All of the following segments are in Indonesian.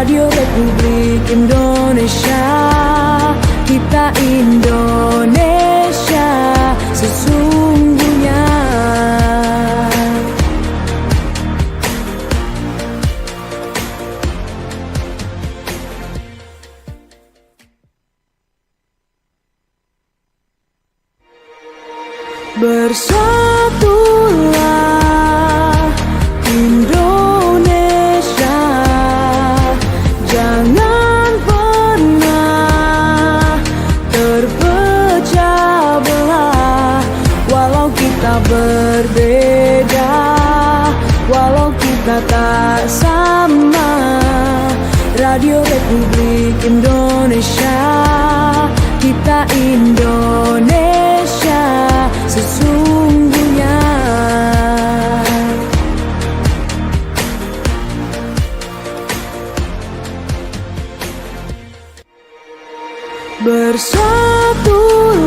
Radio Republik Indonesia, kita Indonesia sesungguhnya. Bersatulah Indonesia, jangan pernah terpecah belah. Walau kita berbeda, walau kita tak sama, Radio Republik Indonesia, kita Indonesia sesungguhnya. Bersatulah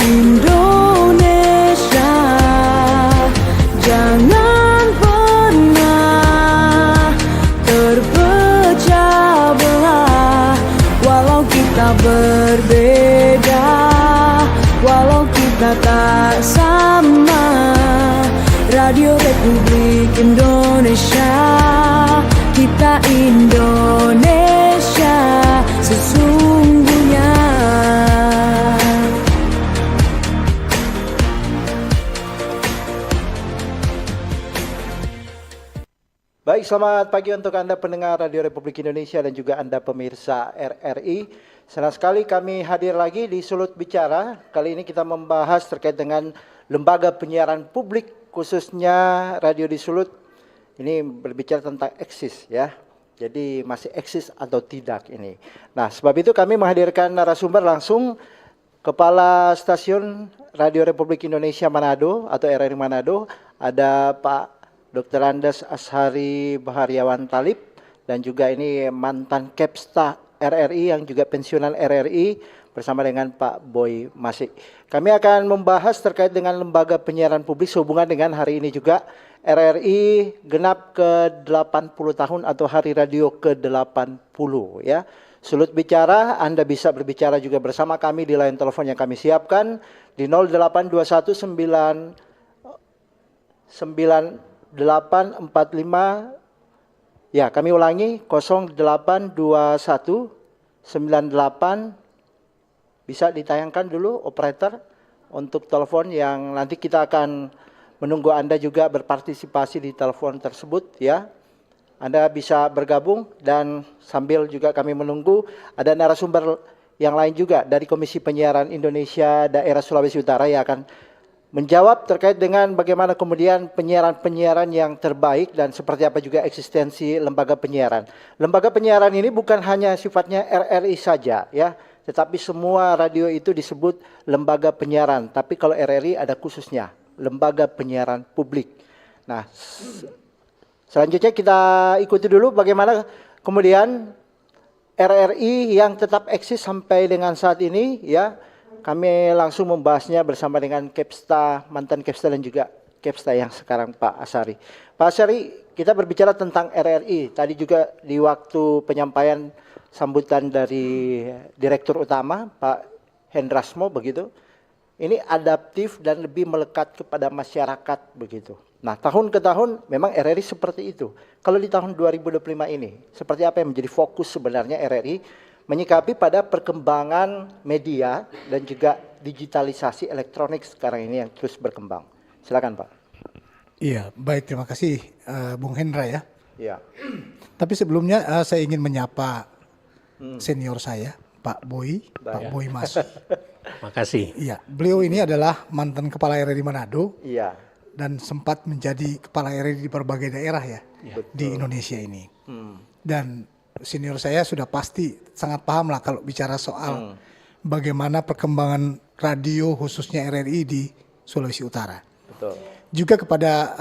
Indonesia, jangan pernah terpecah belah. Walau kita berbeda, walau kita tak sama, Radio Republik Indonesia, kita Indonesia sesungguhnya. Baik, selamat pagi untuk Anda pendengar Radio Republik Indonesia dan juga Anda pemirsa RRI. Senang sekali kami hadir lagi di Sulut Bicara. Kali ini kita membahas terkait dengan lembaga penyiaran publik, khususnya Radio di Sulut. Ini berbicara tentang eksis ya. Jadi masih eksis atau tidak ini. Nah, sebab itu kami menghadirkan narasumber langsung Kepala Stasiun Radio Republik Indonesia Manado atau RRI Manado. Ada Pak Dr. Andes Ashari Bahariawan Talib, dan juga ini mantan Kepsta RRI yang juga pensiunan RRI bersama dengan Pak Boy Masik. Kami akan membahas terkait dengan lembaga penyiaran publik sehubungan dengan hari ini juga RRI genap ke-80 tahun atau Hari Radio ke-80 ya. Sulut Bicara, Anda bisa berbicara juga bersama kami di line telepon yang kami siapkan di 0821 ya, kami ulangi 0821 98. Bisa ditayangkan dulu operator untuk telepon yang nanti kita akan menunggu Anda juga berpartisipasi di telepon tersebut ya. Anda bisa bergabung dan sambil juga kami menunggu ada narasumber yang lain juga dari Komisi Penyiaran Indonesia Daerah Sulawesi Utara yang akan menjawab terkait dengan bagaimana kemudian penyiaran-penyiaran yang terbaik dan seperti apa juga eksistensi lembaga penyiaran. Lembaga penyiaran ini bukan hanya sifatnya RRI saja ya, tetapi semua radio itu disebut lembaga penyiaran. Tapi kalau RRI ada khususnya, lembaga penyiaran publik. Nah, selanjutnya kita ikuti dulu bagaimana kemudian RRI yang tetap eksis sampai dengan saat ini ya. Kami langsung membahasnya bersama dengan Kepsta, mantan Kepsta dan juga Kepsta yang sekarang Pak Ashari. Pak Ashari, kita berbicara tentang RRI. Tadi juga di waktu penyampaian sambutan dari Direktur Utama Pak Hendrasmo begitu. Ini adaptif dan lebih melekat kepada masyarakat begitu. Nah, tahun ke tahun memang RRI seperti itu. Kalau di tahun 2025 ini, seperti apa yang menjadi fokus sebenarnya RRI menyikapi pada perkembangan media dan juga digitalisasi elektronik sekarang ini yang terus berkembang. Silakan Pak. Iya, baik, terima kasih Bung Hendra ya. Iya. Tapi sebelumnya saya ingin menyapa senior saya, Pak Boy, Pak Boy Mas. Makasih. Iya, beliau ini adalah mantan Kepala RRI Manado. Iya. Dan sempat menjadi Kepala RRI di berbagai daerah ya, di Indonesia ini. Dan senior saya sudah pasti sangat paham lah kalau bicara soal bagaimana perkembangan radio khususnya RRI di Sulawesi Utara. Betul. Juga kepada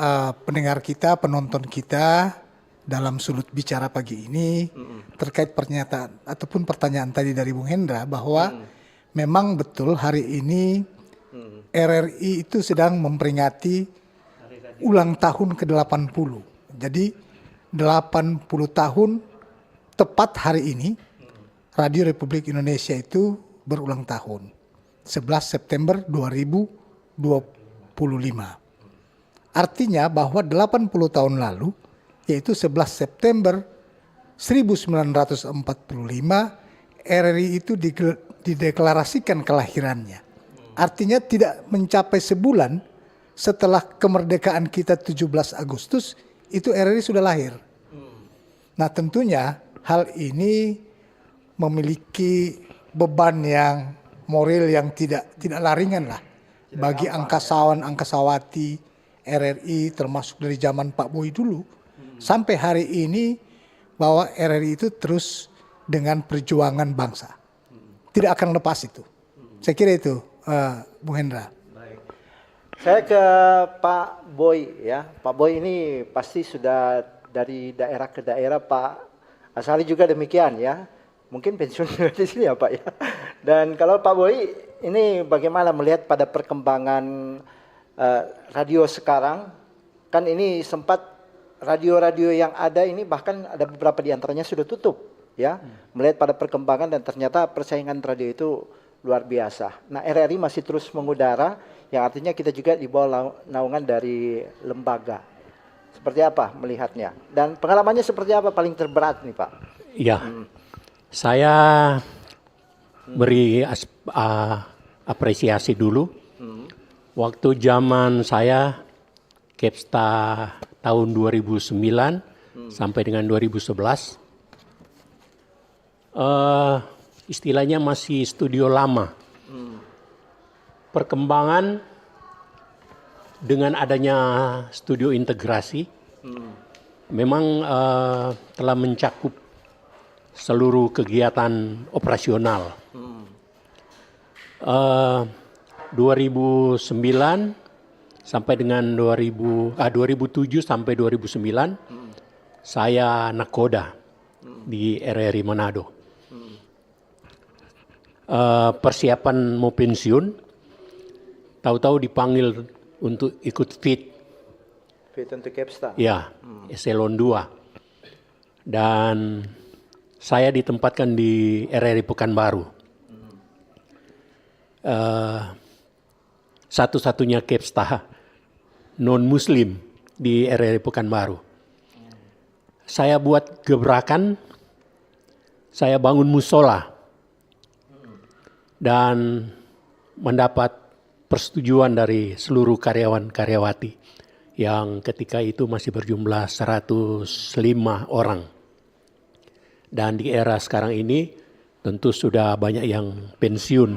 pendengar kita, penonton kita dalam Sulut Bicara pagi ini terkait pernyataan ataupun pertanyaan tadi dari Bung Hendra bahwa memang betul hari ini RRI itu sedang memperingati ulang tahun ke-80. Jadi 80 tahun tepat hari ini Radio Republik Indonesia itu berulang tahun. 11 September 2025. Artinya bahwa 80 tahun lalu, yaitu 11 September 1945, RRI itu dideklarasikan kelahirannya. Artinya tidak mencapai sebulan setelah kemerdekaan kita 17 Agustus, itu RRI sudah lahir. Nah tentunya hal ini memiliki beban yang moral yang tidak ringan lah bagi angkasawan angkasawati RRI, termasuk dari zaman Pak Boy dulu sampai hari ini, bahwa RRI itu terus dengan perjuangan bangsa, tidak akan lepas itu. Saya kira itu, Bung Hendra. Saya ke Pak Boy ya. Pak Boy ini pasti sudah dari daerah ke daerah. Pak Asari juga demikian ya. Mungkin pensiun di sini ya Pak ya. Dan kalau Pak Boy ini bagaimana melihat pada perkembangan radio sekarang? Kan ini sempat radio-radio yang ada ini bahkan ada beberapa di antaranya sudah tutup ya. Melihat pada perkembangan dan ternyata persaingan radio itu luar biasa. Nah RRI masih terus mengudara, yang artinya kita juga di bawah naungan dari lembaga. Seperti apa melihatnya? Dan pengalamannya seperti apa paling terberat nih Pak? Iya, saya beri apresiasi dulu. Waktu zaman saya Kepsta tahun 2009 sampai dengan 2011, istilahnya masih studio lama. Perkembangan dengan adanya studio integrasi memang telah mencakup seluruh kegiatan operasional. 2009 sampai dengan 2007 sampai 2009 saya nakoda di RRI Manado. Persiapan mau pensiun, tahu-tahu dipanggil untuk ikut fit untuk Kepsta. Ya, eselon 2. Dan saya ditempatkan di RRI Pekanbaru. Satu-satunya Kepsta non-muslim di RRI Pekanbaru. Saya buat gebrakan, saya bangun musola dan mendapat persetujuan dari seluruh karyawan-karyawati yang ketika itu masih berjumlah 105 orang. Dan di era sekarang ini tentu sudah banyak yang pensiun,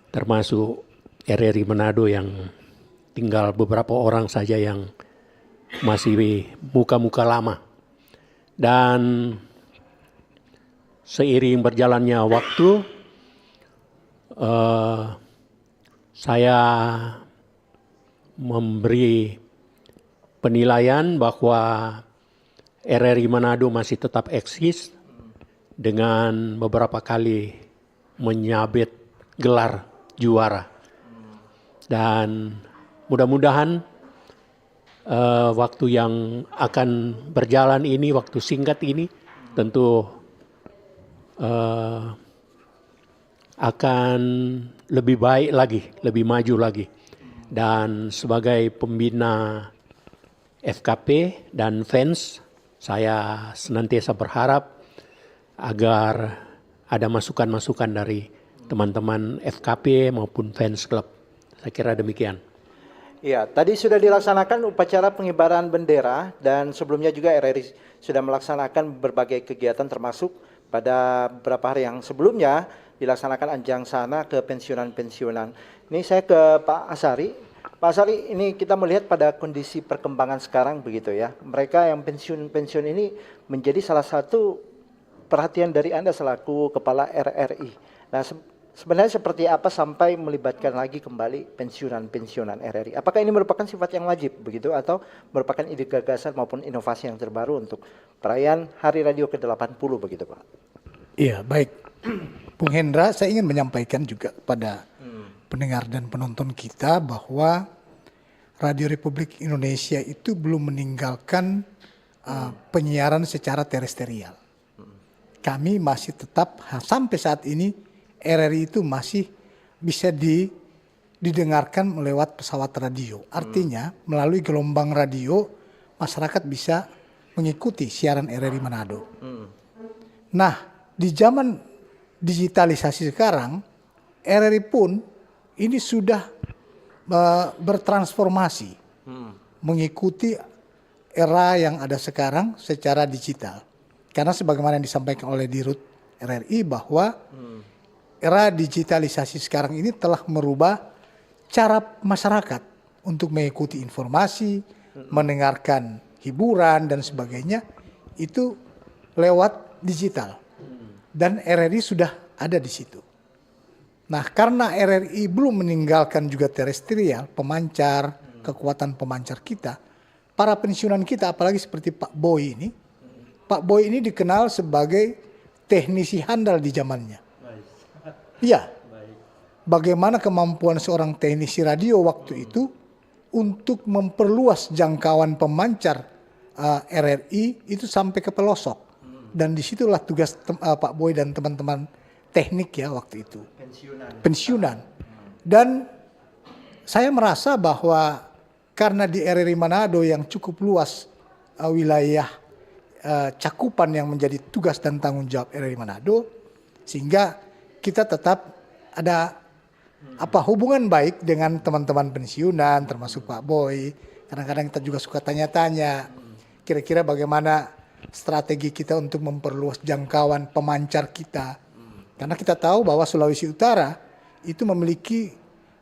termasuk RRI Manado yang tinggal beberapa orang saja yang masih muka-muka lama. Dan seiring berjalannya waktu, saya memberi penilaian bahwa RRI Manado masih tetap eksis dengan beberapa kali menyabet gelar juara. Dan mudah-mudahan waktu yang akan berjalan ini, waktu singkat ini tentu akan lebih baik lagi, lebih maju lagi. Dan sebagai pembina FKP dan fans, saya senantiasa berharap agar ada masukan-masukan dari teman-teman FKP maupun fans klub. Saya kira demikian. Ya, tadi sudah dilaksanakan upacara pengibaran bendera dan sebelumnya juga RRI sudah melaksanakan berbagai kegiatan termasuk pada beberapa hari yang sebelumnya dilaksanakan anjang sana ke pensiunan-pensiunan. Ini saya ke Pak Asari. Pak Asari, ini kita melihat pada kondisi perkembangan sekarang begitu ya. Mereka yang pensiun-pensiun ini menjadi salah satu perhatian dari Anda selaku Kepala RRI. Nah, sebenarnya seperti apa sampai melibatkan lagi kembali pensiunan-pensiunan RRI? Apakah ini merupakan sifat yang wajib begitu atau merupakan ide gagasan maupun inovasi yang terbaru untuk perayaan Hari Radio ke-80 begitu Pak? Iya, baik. Bung Hendra, saya ingin menyampaikan juga kepada pendengar dan penonton kita bahwa Radio Republik Indonesia itu belum meninggalkan penyiaran secara terestrial. Kami masih tetap sampai saat ini RRI itu masih bisa didengarkan lewat pesawat radio. Artinya melalui gelombang radio masyarakat bisa mengikuti siaran RRI Manado. Nah, di zaman digitalisasi sekarang, RRI pun ini sudah bertransformasi mengikuti era yang ada sekarang secara digital. Karena sebagaimana yang disampaikan oleh Dirut RRI bahwa era digitalisasi sekarang ini telah merubah cara masyarakat untuk mengikuti informasi, mendengarkan hiburan dan sebagainya itu lewat digital. Dan RRI sudah ada di situ. Nah, karena RRI belum meninggalkan juga terestrial, pemancar, kekuatan pemancar kita, para pensiunan kita apalagi seperti Pak Boy ini, Pak Boy ini dikenal sebagai teknisi handal di zamannya. Iya. Bagaimana kemampuan seorang teknisi radio waktu itu untuk memperluas jangkauan pemancar RRI itu sampai ke pelosok. Dan disitulah tugas Pak Boy dan teman-teman teknik ya waktu itu. Pensiunan. Dan saya merasa bahwa karena di RRI Manado yang cukup luas wilayah cakupan yang menjadi tugas dan tanggung jawab RRI Manado, sehingga kita tetap ada hubungan baik dengan teman-teman pensiunan termasuk Pak Boy. Kadang-kadang kita juga suka tanya-tanya kira-kira bagaimana strategi kita untuk memperluas jangkauan pemancar kita. Karena kita tahu bahwa Sulawesi Utara itu memiliki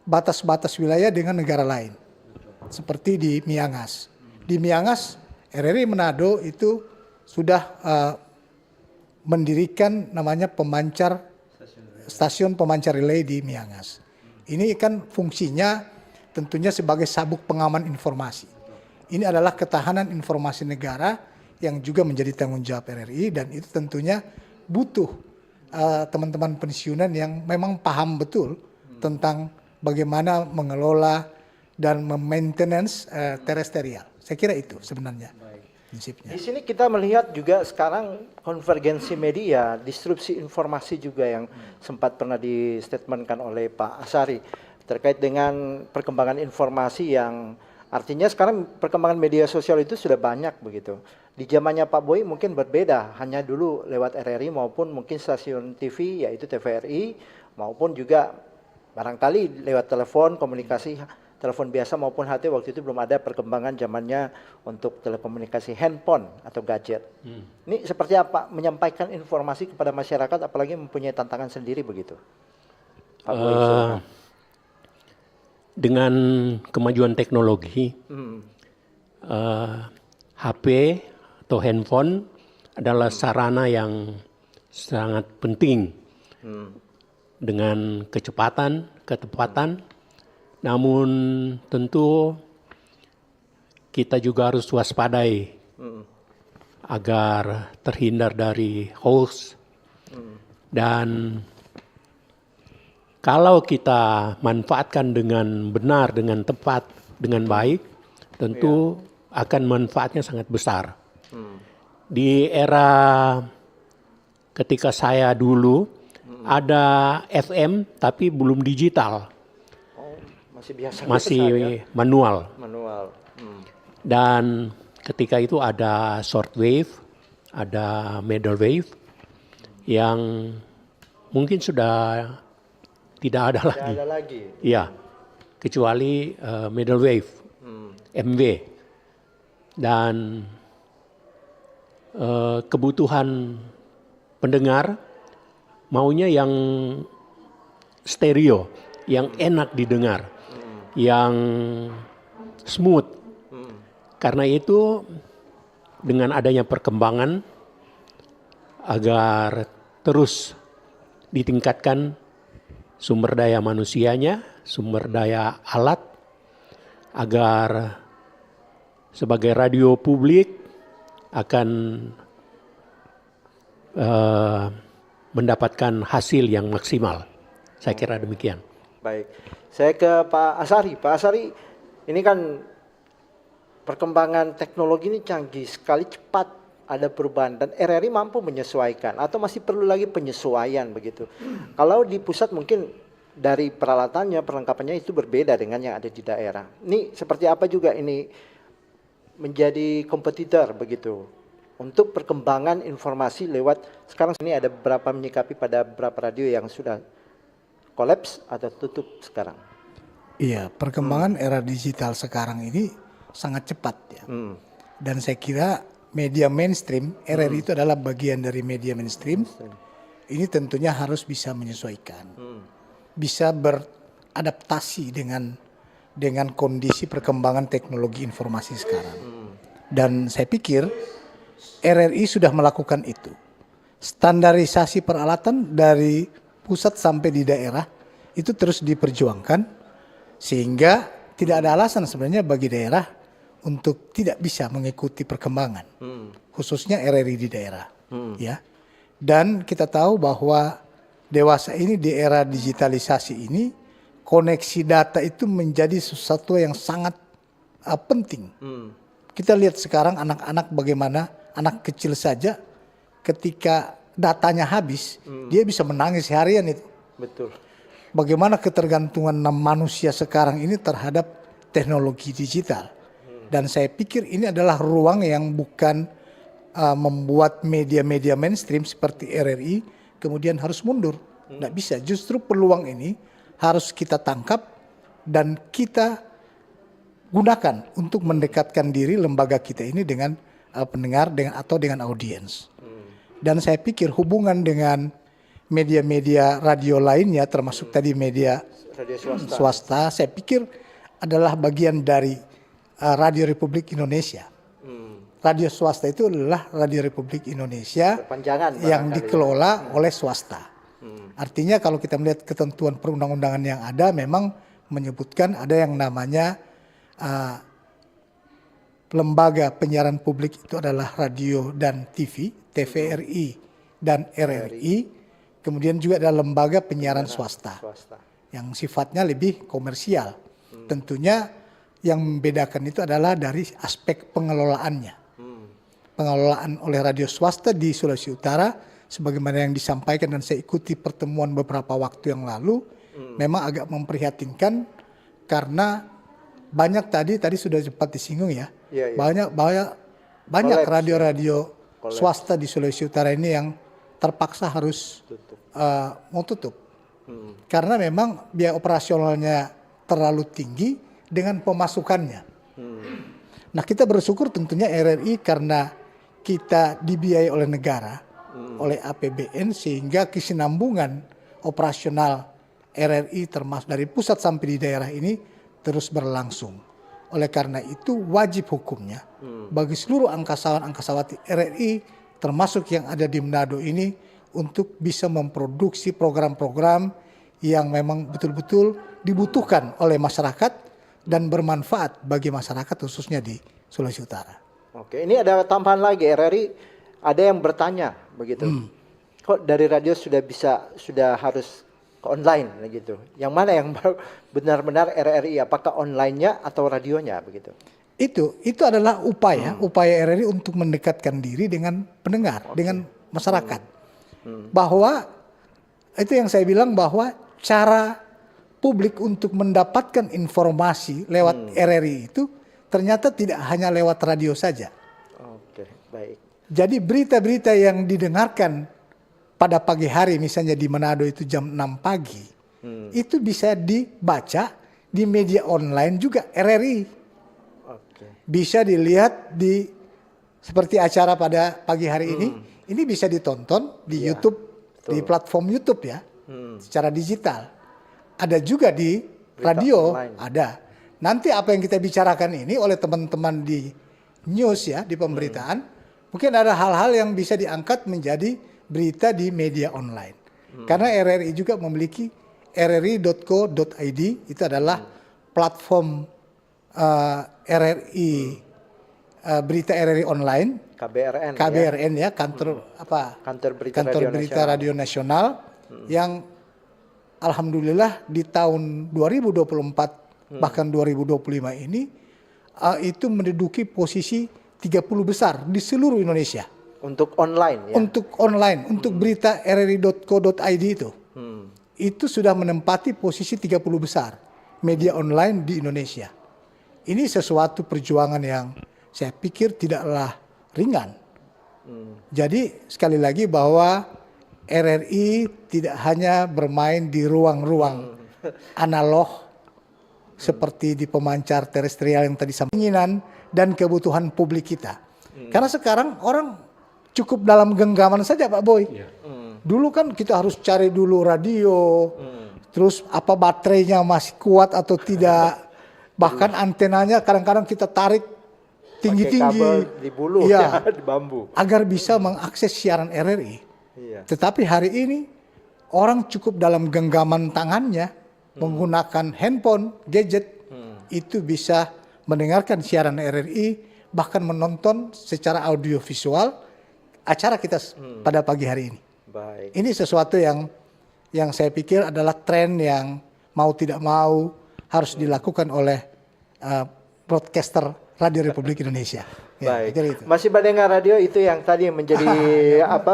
batas-batas wilayah dengan negara lain. Seperti di Miangas. Di Miangas RRI Manado itu sudah mendirikan namanya stasiun pemancar relay di Miangas. Ini kan fungsinya tentunya sebagai sabuk pengaman informasi. Ini adalah ketahanan informasi negara yang juga menjadi tanggung jawab RRI, dan itu tentunya butuh teman-teman pensiunan yang memang paham betul tentang bagaimana mengelola dan memaintenance terestrial. Saya kira itu sebenarnya. Di sini kita melihat juga sekarang konvergensi media, disrupsi informasi juga yang sempat pernah distatementkan oleh Pak Asari terkait dengan perkembangan informasi yang artinya sekarang perkembangan media sosial itu sudah banyak begitu. Di zamannya Pak Boy mungkin berbeda, hanya dulu lewat RRI maupun mungkin stasiun TV yaitu TVRI maupun juga barangkali lewat telepon komunikasi telepon biasa maupun HT. Waktu itu belum ada perkembangan zamannya untuk telekomunikasi handphone atau gadget. Ini seperti apa menyampaikan informasi kepada masyarakat apalagi mempunyai tantangan sendiri begitu? Pak Boy, dengan kemajuan teknologi, HP atau handphone adalah sarana yang sangat penting dengan kecepatan, ketepatan. Namun tentu kita juga harus waspadai agar terhindar dari hoax. Dan kalau kita manfaatkan dengan benar, dengan tepat, dengan baik, tentu akan manfaatnya sangat besar. Di era ketika saya dulu ada FM tapi belum digital. Masih manual. Dan ketika itu ada short wave, ada middle wave yang mungkin sudah tidak ada lagi. Ya, kecuali middle wave, MW. Dan kebutuhan pendengar maunya yang stereo, yang enak didengar, yang smooth. Karena itu dengan adanya perkembangan agar terus ditingkatkan sumber daya manusianya, sumber daya alat, agar sebagai radio publik akan mendapatkan hasil yang maksimal. Saya kira demikian. Baik, saya ke Pak Asari. Pak Asari, ini kan perkembangan teknologi ini canggih sekali, cepat ada perubahan dan RRI mampu menyesuaikan atau masih perlu lagi penyesuaian begitu. Kalau di pusat mungkin dari peralatannya, perlengkapannya itu berbeda dengan yang ada di daerah. Ini seperti apa juga ini menjadi kompetitor begitu untuk perkembangan informasi lewat sekarang ini ada beberapa menyikapi pada beberapa radio yang sudah kolaps atau tutup sekarang. Iya, perkembangan era digital sekarang ini sangat cepat ya. Dan saya kira media mainstream, RRI itu adalah bagian dari media mainstream. Ini tentunya harus bisa menyesuaikan, bisa beradaptasi dengan kondisi perkembangan teknologi informasi sekarang. Dan saya pikir RRI sudah melakukan itu. Standarisasi peralatan dari pusat sampai di daerah itu terus diperjuangkan sehingga tidak ada alasan sebenarnya bagi daerah untuk tidak bisa mengikuti perkembangan, khususnya RRI di daerah, ya. Dan kita tahu bahwa dewasa ini di era digitalisasi ini koneksi data itu menjadi sesuatu yang sangat penting. Kita lihat sekarang anak-anak bagaimana anak kecil saja ketika datanya habis dia bisa menangis seharian itu. Betul. Bagaimana ketergantungan manusia sekarang ini terhadap teknologi digital. Dan saya pikir ini adalah ruang yang bukan membuat media-media mainstream seperti RRI kemudian harus mundur. Tidak bisa, justru peluang ini harus kita tangkap dan kita gunakan untuk mendekatkan diri lembaga kita ini dengan pendengar atau dengan audiens. Dan saya pikir hubungan dengan media-media radio lainnya termasuk tadi media Radio swasta, saya pikir adalah bagian dari Radio Republik Indonesia. Radio swasta itu adalah Radio Republik Indonesia yang dikelola oleh swasta. Artinya kalau kita melihat ketentuan perundang-undangan yang ada memang menyebutkan ada yang namanya lembaga penyiaran publik itu adalah radio dan TV, TVRI dan RRI. Kemudian juga ada lembaga penyiaran swasta yang sifatnya lebih komersial. Tentunya yang membedakan itu adalah dari aspek pengelolaannya. Pengelolaan oleh radio swasta di Sulawesi Utara sebagaimana yang disampaikan dan saya ikuti pertemuan beberapa waktu yang lalu memang agak memprihatinkan karena banyak tadi sudah sempat disinggung ya. Banyak radio-radio swasta di Sulawesi Utara ini yang terpaksa harus mau tutup. Karena memang biaya operasionalnya terlalu tinggi dengan pemasukannya. Nah, kita bersyukur tentunya RRI karena kita dibiayai oleh negara, oleh APBN sehingga kesinambungan operasional RRI termasuk dari pusat sampai di daerah ini terus berlangsung. Oleh karena itu wajib hukumnya bagi seluruh angkasawati RRI termasuk yang ada di Manado ini untuk bisa memproduksi program-program yang memang betul-betul dibutuhkan oleh masyarakat dan bermanfaat bagi masyarakat khususnya di Sulawesi Utara. Oke, ini ada tambahan lagi RRI, ada yang bertanya begitu. Kok dari radio sudah harus ke online begitu. Yang mana yang benar-benar RRI, apakah online-nya atau radionya begitu? Itu adalah upaya RRI untuk mendekatkan diri dengan pendengar, dengan masyarakat. Bahwa itu yang saya bilang bahwa cara publik untuk mendapatkan informasi lewat RRI itu ternyata tidak hanya lewat radio saja. Oke, baik. Jadi berita-berita yang didengarkan pada pagi hari misalnya di Manado itu jam 6 pagi itu bisa dibaca di media online juga RRI. Bisa dilihat di seperti acara pada pagi hari ini bisa ditonton di YouTube, di platform YouTube ya, secara digital. Ada juga di radio, ada. Nanti apa yang kita bicarakan ini oleh teman-teman di news ya, di pemberitaan, mungkin ada hal-hal yang bisa diangkat menjadi berita di media online. Karena RRI juga memiliki rri.co.id, itu adalah platform RRI, berita RRI online. KBRN ya, kantor berita radio nasional yang alhamdulillah di tahun 2024 bahkan 2025 ini itu menduduki posisi 30 besar di seluruh Indonesia. Untuk online ya? Untuk online, untuk berita rri.co.id itu. Itu sudah menempati posisi 30 besar media online di Indonesia. Ini sesuatu perjuangan yang saya pikir tidaklah ringan. Jadi sekali lagi bahwa RRI tidak hanya bermain di ruang-ruang analog seperti di pemancar terestrial yang tadi sampaikan dan kebutuhan publik kita. Karena sekarang orang cukup dalam genggaman saja Pak Boy. Dulu kan kita harus cari dulu radio, terus apa baterainya masih kuat atau tidak. Bahkan antenanya kadang-kadang kita tarik tinggi-tinggi. Pakai kabel di bulu ya, di bambu. Agar bisa mengakses siaran RRI. Tetapi hari ini orang cukup dalam genggaman tangannya menggunakan handphone, gadget, itu bisa mendengarkan siaran RRI, bahkan menonton secara audiovisual acara kita pada pagi hari ini. Baik. Ini sesuatu yang saya pikir adalah tren yang mau tidak mau harus dilakukan oleh broadcaster Radio Republik Indonesia. Ya, baik. Masih mendengar radio itu yang tadi menjadi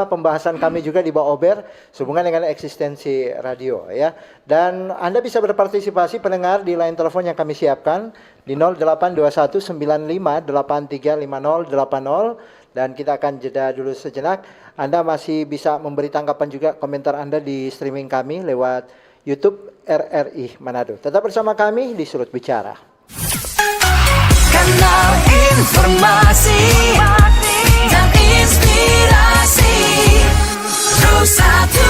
pembahasan kami juga di Bawah Ober sehubungan dengan eksistensi radio ya. Dan Anda bisa berpartisipasi pendengar di line telepon yang kami siapkan di 082195835080 dan kita akan jeda dulu sejenak. Anda masih bisa memberi tanggapan juga komentar Anda di streaming kami lewat YouTube RRI Manado. Tetap bersama kami di Sudut Bicara. Kanal informasi dan inspirasi terus satu.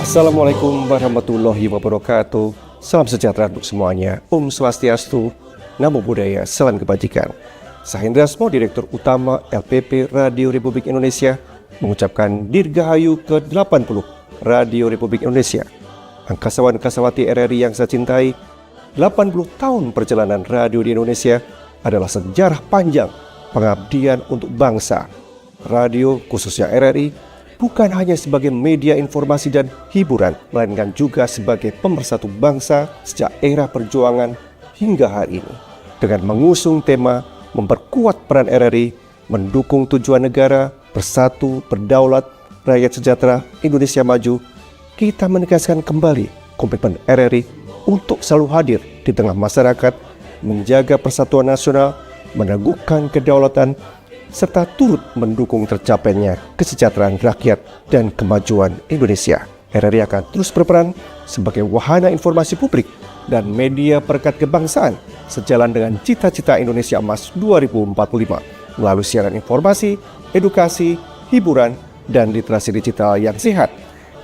Assalamualaikum warahmatullahi wabarakatuh. Salam sejahtera untuk semuanya. Om Swastiastu, Namo Buddhaya, Salam Kebajikan. Saya Hendrasmo, Direktur Utama LPP Radio Republik Indonesia, mengucapkan Dirgahayu ke-80 Radio Republik Indonesia. Angkasawan-angkasawati RRI yang saya cintai, 80 tahun perjalanan radio di Indonesia adalah sejarah panjang pengabdian untuk bangsa. Radio, khususnya RRI, bukan hanya sebagai media informasi dan hiburan, melainkan juga sebagai pemersatu bangsa sejak era perjuangan hingga hari ini. Dengan mengusung tema memperkuat peran RRI, mendukung tujuan negara, bersatu, berdaulat, rakyat sejahtera, Indonesia maju, kita menegaskan kembali komitmen RRI untuk selalu hadir di tengah masyarakat, menjaga persatuan nasional, meneguhkan kedaulatan, serta turut mendukung tercapainya kesejahteraan rakyat dan kemajuan Indonesia. RRI akan terus berperan sebagai wahana informasi publik dan media perekat kebangsaan sejalan dengan cita-cita Indonesia Emas 2045 melalui siaran informasi, edukasi, hiburan, dan literasi digital yang sehat.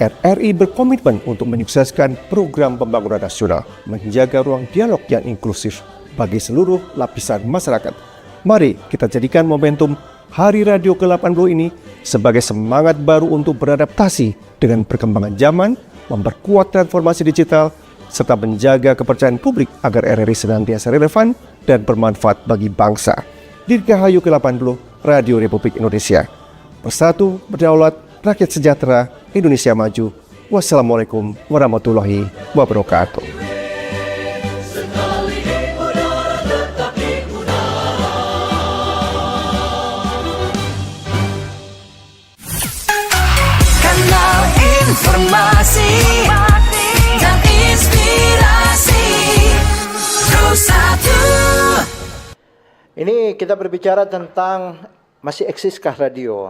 RRI berkomitmen untuk menyukseskan program pembangunan nasional, menjaga ruang dialog yang inklusif bagi seluruh lapisan masyarakat. Mari kita jadikan momentum Hari Radio ke-80 ini sebagai semangat baru untuk beradaptasi dengan perkembangan zaman, memperkuat transformasi digital, serta menjaga kepercayaan publik agar RRI senantiasa relevan dan bermanfaat bagi bangsa. Dirgahayu ke-80 Radio Republik Indonesia. Bersatu, berdaulat, rakyat sejahtera, Indonesia maju. Wassalamualaikum warahmatullahi wabarakatuh. Informasi dan inspirasi terus satu. Ini kita berbicara tentang masih eksiskah radio.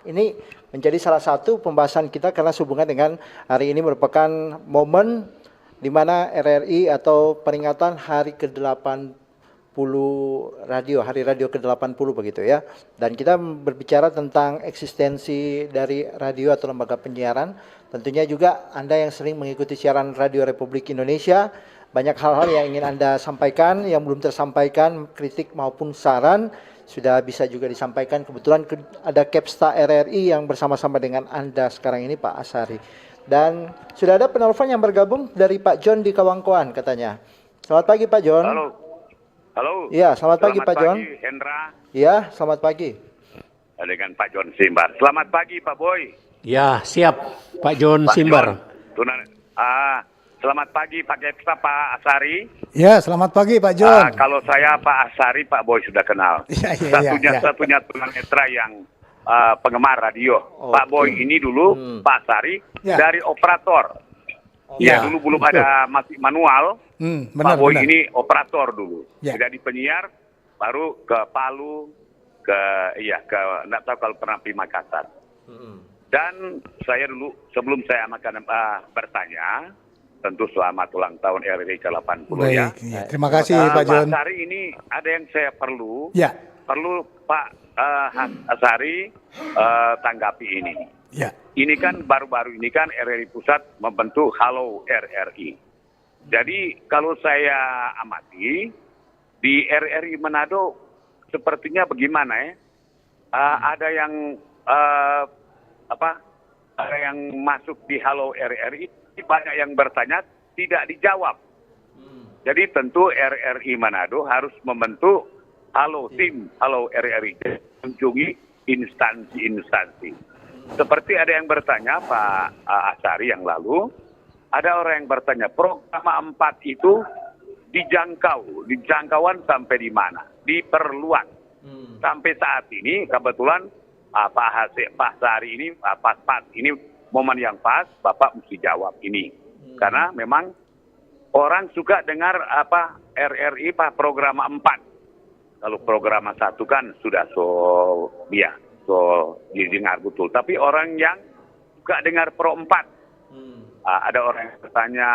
Ini menjadi salah satu pembahasan kita karena sehubungan dengan hari ini merupakan momen di mana RRI atau peringatan hari ke-80 radio, hari radio ke-80 begitu ya. Dan kita berbicara tentang eksistensi dari radio atau lembaga penyiaran. Tentunya juga Anda yang sering mengikuti siaran Radio Republik Indonesia, banyak hal-hal yang ingin Anda sampaikan, yang belum tersampaikan, kritik maupun saran, sudah bisa juga disampaikan. Kebetulan ada Kepsta RRI yang bersama-sama dengan Anda sekarang ini, Pak Asari. Dan sudah ada penelpon yang bergabung dari Pak John di Kawangkoan katanya. Selamat pagi Pak John. Halo. Halo. Ya, selamat pagi Pak John. Selamat pagi Hendra. Ya, selamat pagi. Dengan Pak John Simbar. Selamat pagi Pak Boy. Ya, siap Pak John Simbar. Selamat pagi Pak Kepsa, Pak Asari. Ya, selamat pagi Pak John. Kalau saya Pak Asari, Pak Boy sudah kenal. Satunya tunanetra yang penggemar radio. Pak Boy ini dulu, Pak Asari, dari operator. Dulu belum ada masih manual. Pak Boy ini operator dulu. Tidak di penyiar, baru ke Palu, nggak tahu kalau pernah di Makassar. Dan saya dulu, sebelum saya makan bertanya, tentu selamat ulang tahun RRI ke-80 ya. Terima kasih Pak John. Pak Asari ini ada yang saya perlu Pak Asari tanggapi ini. Ini kan baru-baru ini kan RRI Pusat membentuk Halo RRI. Jadi kalau saya amati di RRI Manado sepertinya bagaimana ya? Ada yang ada yang masuk di Halo RRI, banyak yang bertanya tidak dijawab. Jadi tentu RRI Manado harus membentuk tim Halo RRI, mengunjungi instansi-instansi. Seperti ada yang bertanya Pak Asari yang lalu, ada orang yang bertanya program 4 itu dijangkauan sampai di mana? Diperluas. Sampai saat ini kebetulan Pak Asari ini pas ini momen yang pas, Bapak mesti jawab ini. Karena memang orang suka dengar RRI program 4. Kalau program 1 kan sudah so didengar betul. Tapi orang yang suka dengar pro 4. Ada orang yang bertanya,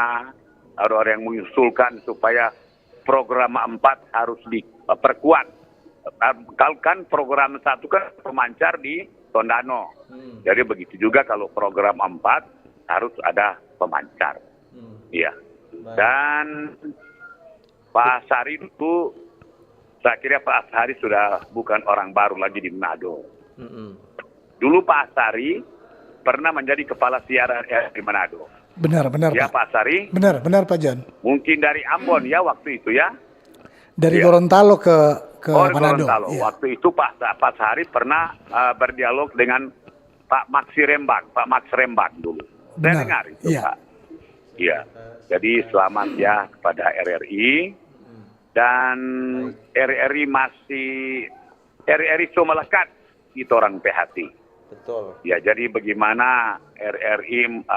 ada orang yang mengusulkan supaya program 4 harus diperkuat. Kalau kan program 1 kan pemancar di Tondano. Jadi begitu juga kalau program 4 harus ada pemancar. Iya. Dan Pak Asari itu, saya kira Pak Asari sudah bukan orang baru lagi di Manado. Dulu Pak Asari pernah menjadi kepala siaran di Manado. Benar ya, Pak. Pak Asari? Benar Pak John. Mungkin dari Ambon ya waktu itu ya? Dari Gorontalo ke Manado. Gorontalo. Waktu itu Pak Asari pernah berdialog dengan Pak Max Rembang dulu. Saya dengar itu Pak. Iya. Jadi selamat ya kepada RRI. Dan RRI so melekat itu orang PHT. Betul. Ya, jadi bagaimana RRI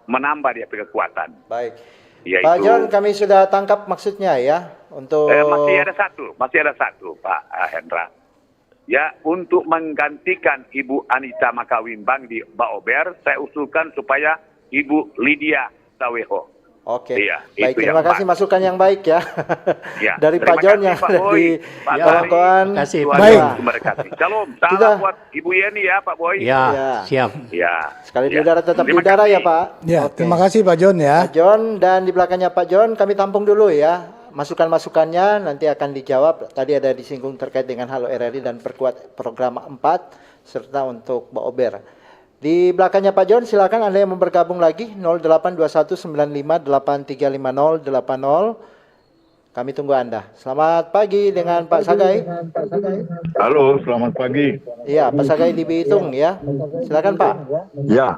menambah dia kekuatan. Baik. Yaitu, Pak John, kami sudah tangkap maksudnya ya untuk masih ada satu Pak Hendra. Ya, untuk menggantikan Ibu Anita Makawimbang di Baober, saya usulkan supaya Ibu Lydia Saweho. Oke, iya, baik, itu terima kasih masukan yang baik ya, ya dari Pak John yang ada di kawan-kawan. Baik. Salam buat Ibu Yeni ya Pak Boy. Ya, siap. Ya. Sekali di udara tetap di udara ya Pak. Ya, terima kasih Pak John ya. Pak John, dan di belakangnya Pak John kami tampung dulu ya. Masukan-masukannya nanti akan dijawab. Tadi ada disinggung terkait dengan Halo RRI dan perkuat program 4 serta untuk Baober. Di belakangnya Pak John, silakan Anda yang mau bergabung lagi 082195835080. Kami tunggu Anda. Selamat pagi dengan Pak Sagai. Halo, selamat pagi. Iya, Pak Sagai di Bitung ya. Silakan Pak. Ya.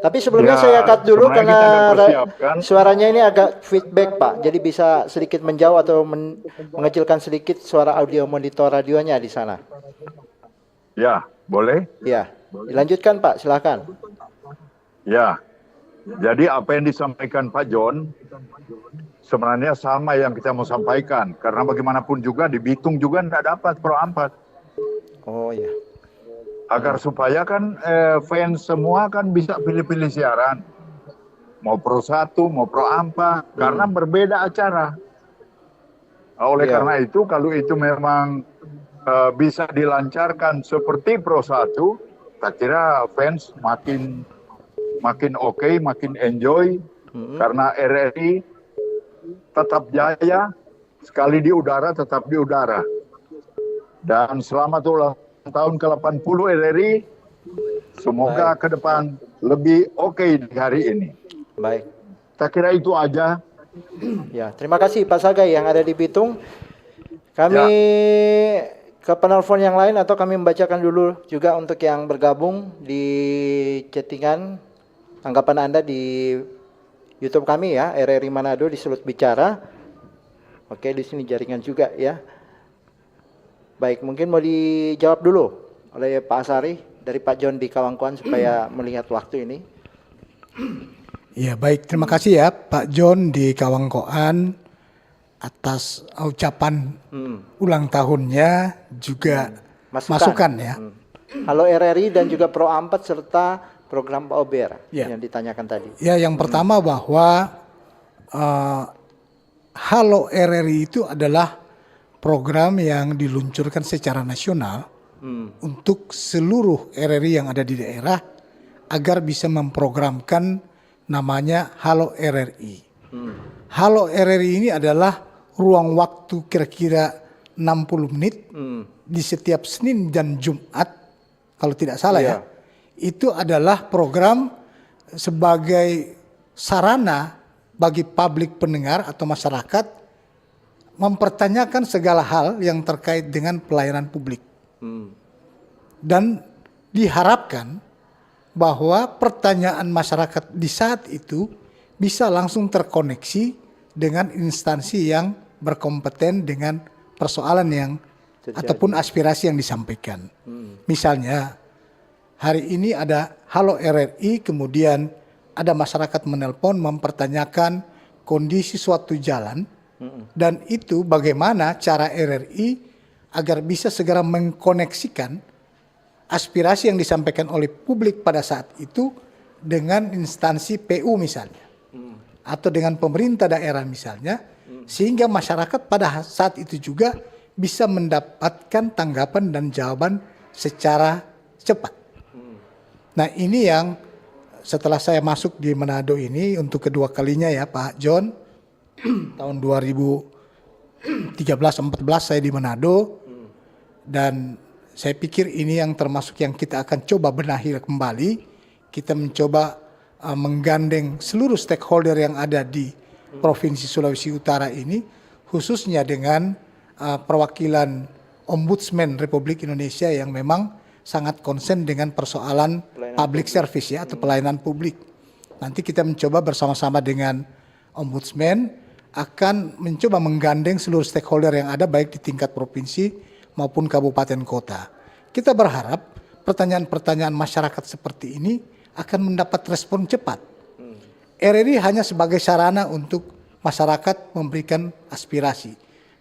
Tapi sebelumnya Ya, saya cut dulu sebenarnya karena kita ada persiapkan. suaranya ini agak feedback Pak. Jadi bisa sedikit menjauh atau mengecilkan sedikit suara audio monitor radionya di sana. Ya, boleh? Iya. Dilanjutkan Pak, silakan. Ya. Jadi apa yang disampaikan Pak John sebenarnya sama yang kita mau sampaikan. Karena bagaimanapun juga di Bitung juga tidak dapat Pro 4. Oh iya. Agar supaya kan fans semua kan bisa pilih-pilih siaran. Mau Pro 1, mau Pro 4. Karena berbeda acara. Oleh karena itu, kalau itu memang bisa dilancarkan seperti Pro 1, saya kira fans makin oke, makin enjoy. Karena RRI tetap jaya, sekali di udara tetap di udara. Dan selamat ulang tahun ke-80 RRI, semoga ke depan lebih oke di hari ini. Baik. Saya kira itu aja. Ya, terima kasih Pak Sagai yang ada di Bitung. Kami ke penelpon yang lain atau kami membacakan dulu juga untuk yang bergabung di chattingan tanggapan Anda di YouTube kami ya, RRI Manado di Sulut Bicara. Oke, di sini jaringan juga ya. Baik, mungkin mau dijawab dulu oleh Pak Asari dari Pak John di Kawangkoan supaya melihat waktu ini. Ya baik, terima kasih ya Pak John di Kawangkoan atas ucapan ulang tahunnya juga masukan ya. Halo RRI dan juga Pro 4 serta program Pak Ober yang ditanyakan tadi. Ya, yang pertama bahwa Halo RRI itu adalah program yang diluncurkan secara nasional untuk seluruh RRI yang ada di daerah agar bisa memprogramkan namanya Halo RRI. Halo RRI ini adalah ruang waktu kira-kira 60 menit di setiap Senin dan Jumat, kalau tidak salah ya. Itu adalah program sebagai sarana bagi publik pendengar atau masyarakat mempertanyakan segala hal yang terkait dengan pelayanan publik. Dan diharapkan bahwa pertanyaan masyarakat di saat itu bisa langsung terkoneksi dengan instansi yang berkompeten dengan persoalan yang ataupun aspirasi yang disampaikan. Misalnya hari ini ada Halo RRI, kemudian ada masyarakat menelpon mempertanyakan kondisi suatu jalan dan itu bagaimana cara RRI agar bisa segera mengkoneksikan aspirasi yang disampaikan oleh publik pada saat itu dengan instansi PU misalnya atau dengan pemerintah daerah misalnya, sehingga masyarakat pada saat itu juga bisa mendapatkan tanggapan dan jawaban secara cepat. Nah ini yang setelah saya masuk di Manado ini untuk kedua kalinya ya Pak John, tahun 2013-14 saya di Manado, dan saya pikir ini yang termasuk yang kita akan coba benahi kembali. Kita mencoba menggandeng seluruh stakeholder yang ada di Provinsi Sulawesi Utara ini, khususnya dengan perwakilan Ombudsman Republik Indonesia yang memang sangat konsen dengan persoalan public service ya, atau pelayanan publik. Nanti kita mencoba bersama-sama dengan Ombudsman akan mencoba menggandeng seluruh stakeholder yang ada baik di tingkat provinsi maupun kabupaten kota. Kita berharap pertanyaan-pertanyaan masyarakat seperti ini akan mendapat respon cepat. RRI hanya sebagai sarana untuk masyarakat memberikan aspirasi,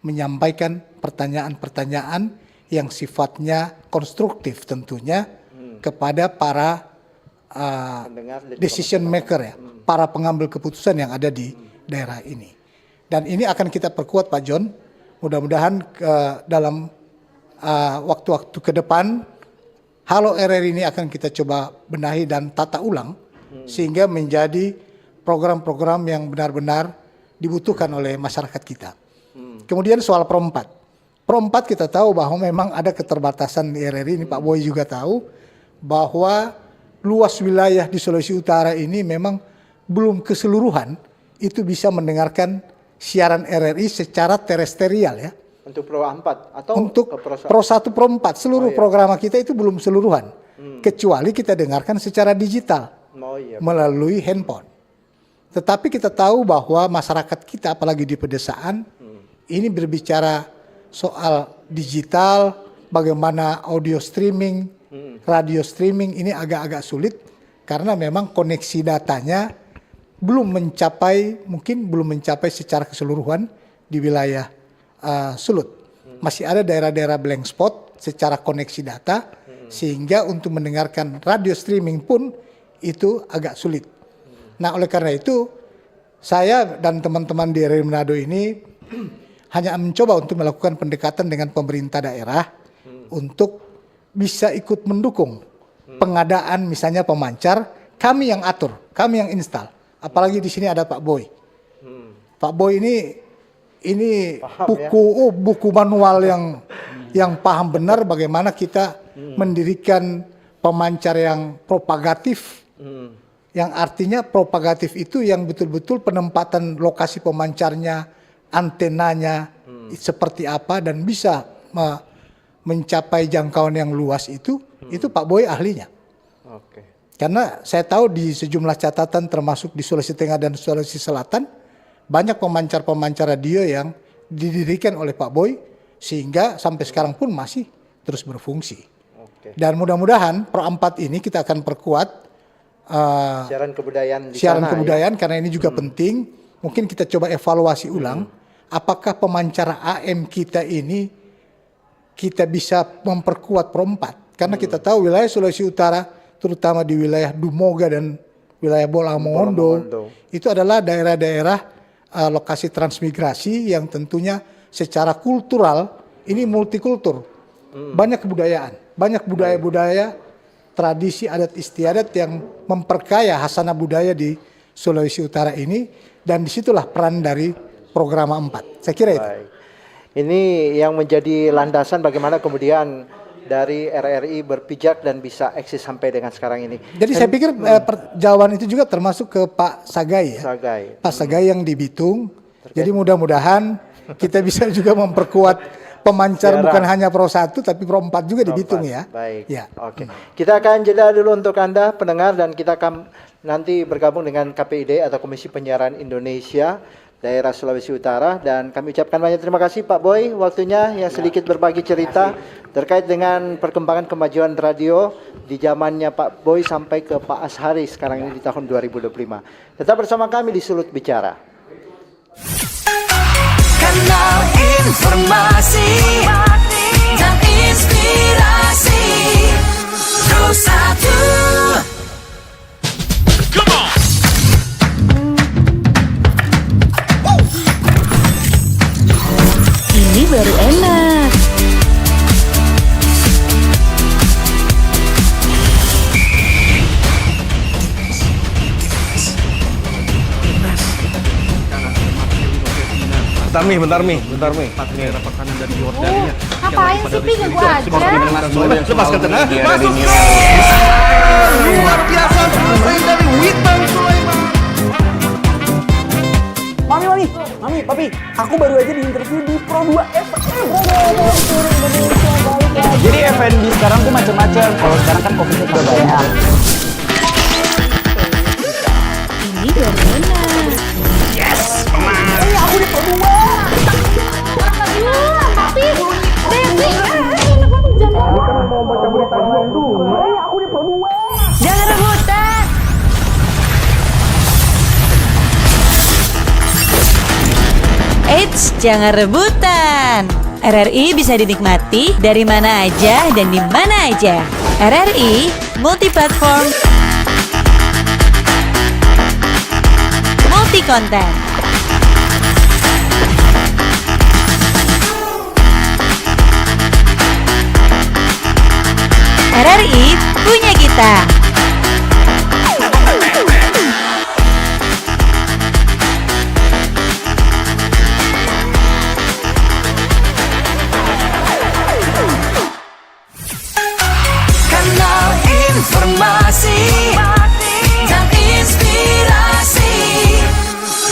menyampaikan pertanyaan-pertanyaan yang sifatnya konstruktif tentunya kepada para decision maker ya, para pengambil keputusan yang ada di daerah ini. Dan ini akan kita perkuat Pak John, mudah-mudahan dalam waktu-waktu ke depan Halo RRI ini akan kita coba benahi dan tata ulang sehingga menjadi program-program yang benar-benar dibutuhkan oleh masyarakat kita. Kemudian soal Pro 4. Pro 4 kita tahu bahwa memang ada keterbatasan di RRI, ini Pak Boy juga tahu bahwa luas wilayah di Sulawesi Utara ini memang belum keseluruhan itu bisa mendengarkan siaran RRI secara terestrial ya. Untuk Pro 4 atau untuk Pro 1? Pro 1, Pro 4 seluruh program kita itu belum keseluruhan. Kecuali kita dengarkan secara digital melalui handphone. Tetapi kita tahu bahwa masyarakat kita apalagi di pedesaan ini berbicara soal digital, bagaimana audio streaming, radio streaming ini agak-agak sulit karena memang koneksi datanya mungkin belum mencapai secara keseluruhan di wilayah Sulut. Masih ada daerah-daerah blank spot secara koneksi data sehingga untuk mendengarkan radio streaming pun itu agak sulit. Nah oleh karena itu saya dan teman-teman di RRI Manado ini hanya mencoba untuk melakukan pendekatan dengan pemerintah daerah untuk bisa ikut mendukung pengadaan misalnya pemancar, kami yang atur, kami yang install. Apalagi di sini ada Pak Boy. Pak Boy ini buku manual yang paham benar bagaimana kita mendirikan pemancar yang propagatif. Yang artinya propagatif itu yang betul-betul penempatan lokasi pemancarnya, antenanya seperti apa dan bisa mencapai jangkauan yang luas itu Pak Boy ahlinya. Oke. Karena saya tahu di sejumlah catatan termasuk di Sulawesi Tengah dan Sulawesi Selatan banyak pemancar-pemancar radio yang didirikan oleh Pak Boy sehingga sampai sekarang pun masih terus berfungsi. Oke. Dan mudah-mudahan Pro 4 ini kita akan perkuat Siaran kebudayaan di siaran sana, kebudayaan karena ini juga penting. Mungkin kita coba evaluasi ulang apakah pemancar AM kita ini kita bisa memperkuat Pro 4. Karena kita tahu wilayah Sulawesi Utara terutama di wilayaya Dumoga dan wilayah Bolamongondo itu adalah daerah-daerah lokasi transmigrasi yang tentunya secara kultural ini multikultur. Banyak kebudayaan, banyak budaya-budaya, tradisi adat istiadat yang memperkaya hasanah budaya di Sulawesi Utara ini, dan disitulah peran dari program 4. Saya kira itu. Baik. Ini yang menjadi landasan bagaimana kemudian dari RRI berpijak dan bisa eksis sampai dengan sekarang ini. Jadi saya pikir jawaban itu juga termasuk ke Pak Sagai ya. Sagai. Pak Sagai yang di Bitung. Jadi mudah-mudahan kita bisa juga memperkuat pemancar Siaran. bukan hanya Pro 1 tapi Pro 4 juga di Bitung ya. Baik. Ya. Oke. Kita akan jeda dulu untuk Anda pendengar dan kita akan nanti bergabung dengan KPID atau Komisi Penyiaran Indonesia daerah Sulawesi Utara, dan kami ucapkan banyak terima kasih Pak Boy waktunya yang sedikit berbagi cerita terkait dengan perkembangan kemajuan radio di zamannya Pak Boy sampai ke Pak Ashari sekarang ini di tahun 2025. Tetap bersama kami di Sulut Bicara. Kanal informasi dan inspirasi Pro 1. Ini baru enak. Bentar Mi. Ngapain sih, Pi? Gak gua aja. Lepaskan tenang. Masuk Luar biasa selesai dari Witan Sulaiman. Mami, Papi, aku baru aja diinterview di Pro 2 FM. Jadi FNB sekarang tuh macam-macam. Kalau sekarang kan Covid udah banyak. Ini baru enak. Aku di Pro 2. Papi, Devi, enak banget jangan. Mau baca berita dulu. Aku di Pro 2. Jangan rebutan. Eits, jangan rebutan. RRI bisa dinikmati dari mana aja dan di mana aja. RRI multi-platform, multi-konten. RRI punya kita. Kanal informasi dan inspirasi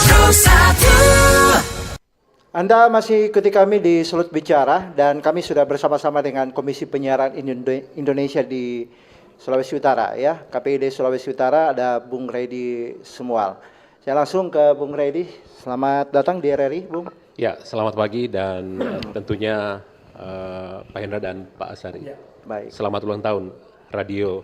Pro 1. Anda masih ikuti kami di Sulut Bicara dan kami sudah bersama-sama dengan Komisi Penyiaran Indonesia di Sulawesi Utara ya. KPID Sulawesi Utara ada Bung Redi Semual. Saya langsung ke Bung Redi. Selamat datang di RRI, Bung. Ya, selamat pagi dan tentunya Pak Hendra dan Pak Ashari. Baik. Selamat ulang tahun Radio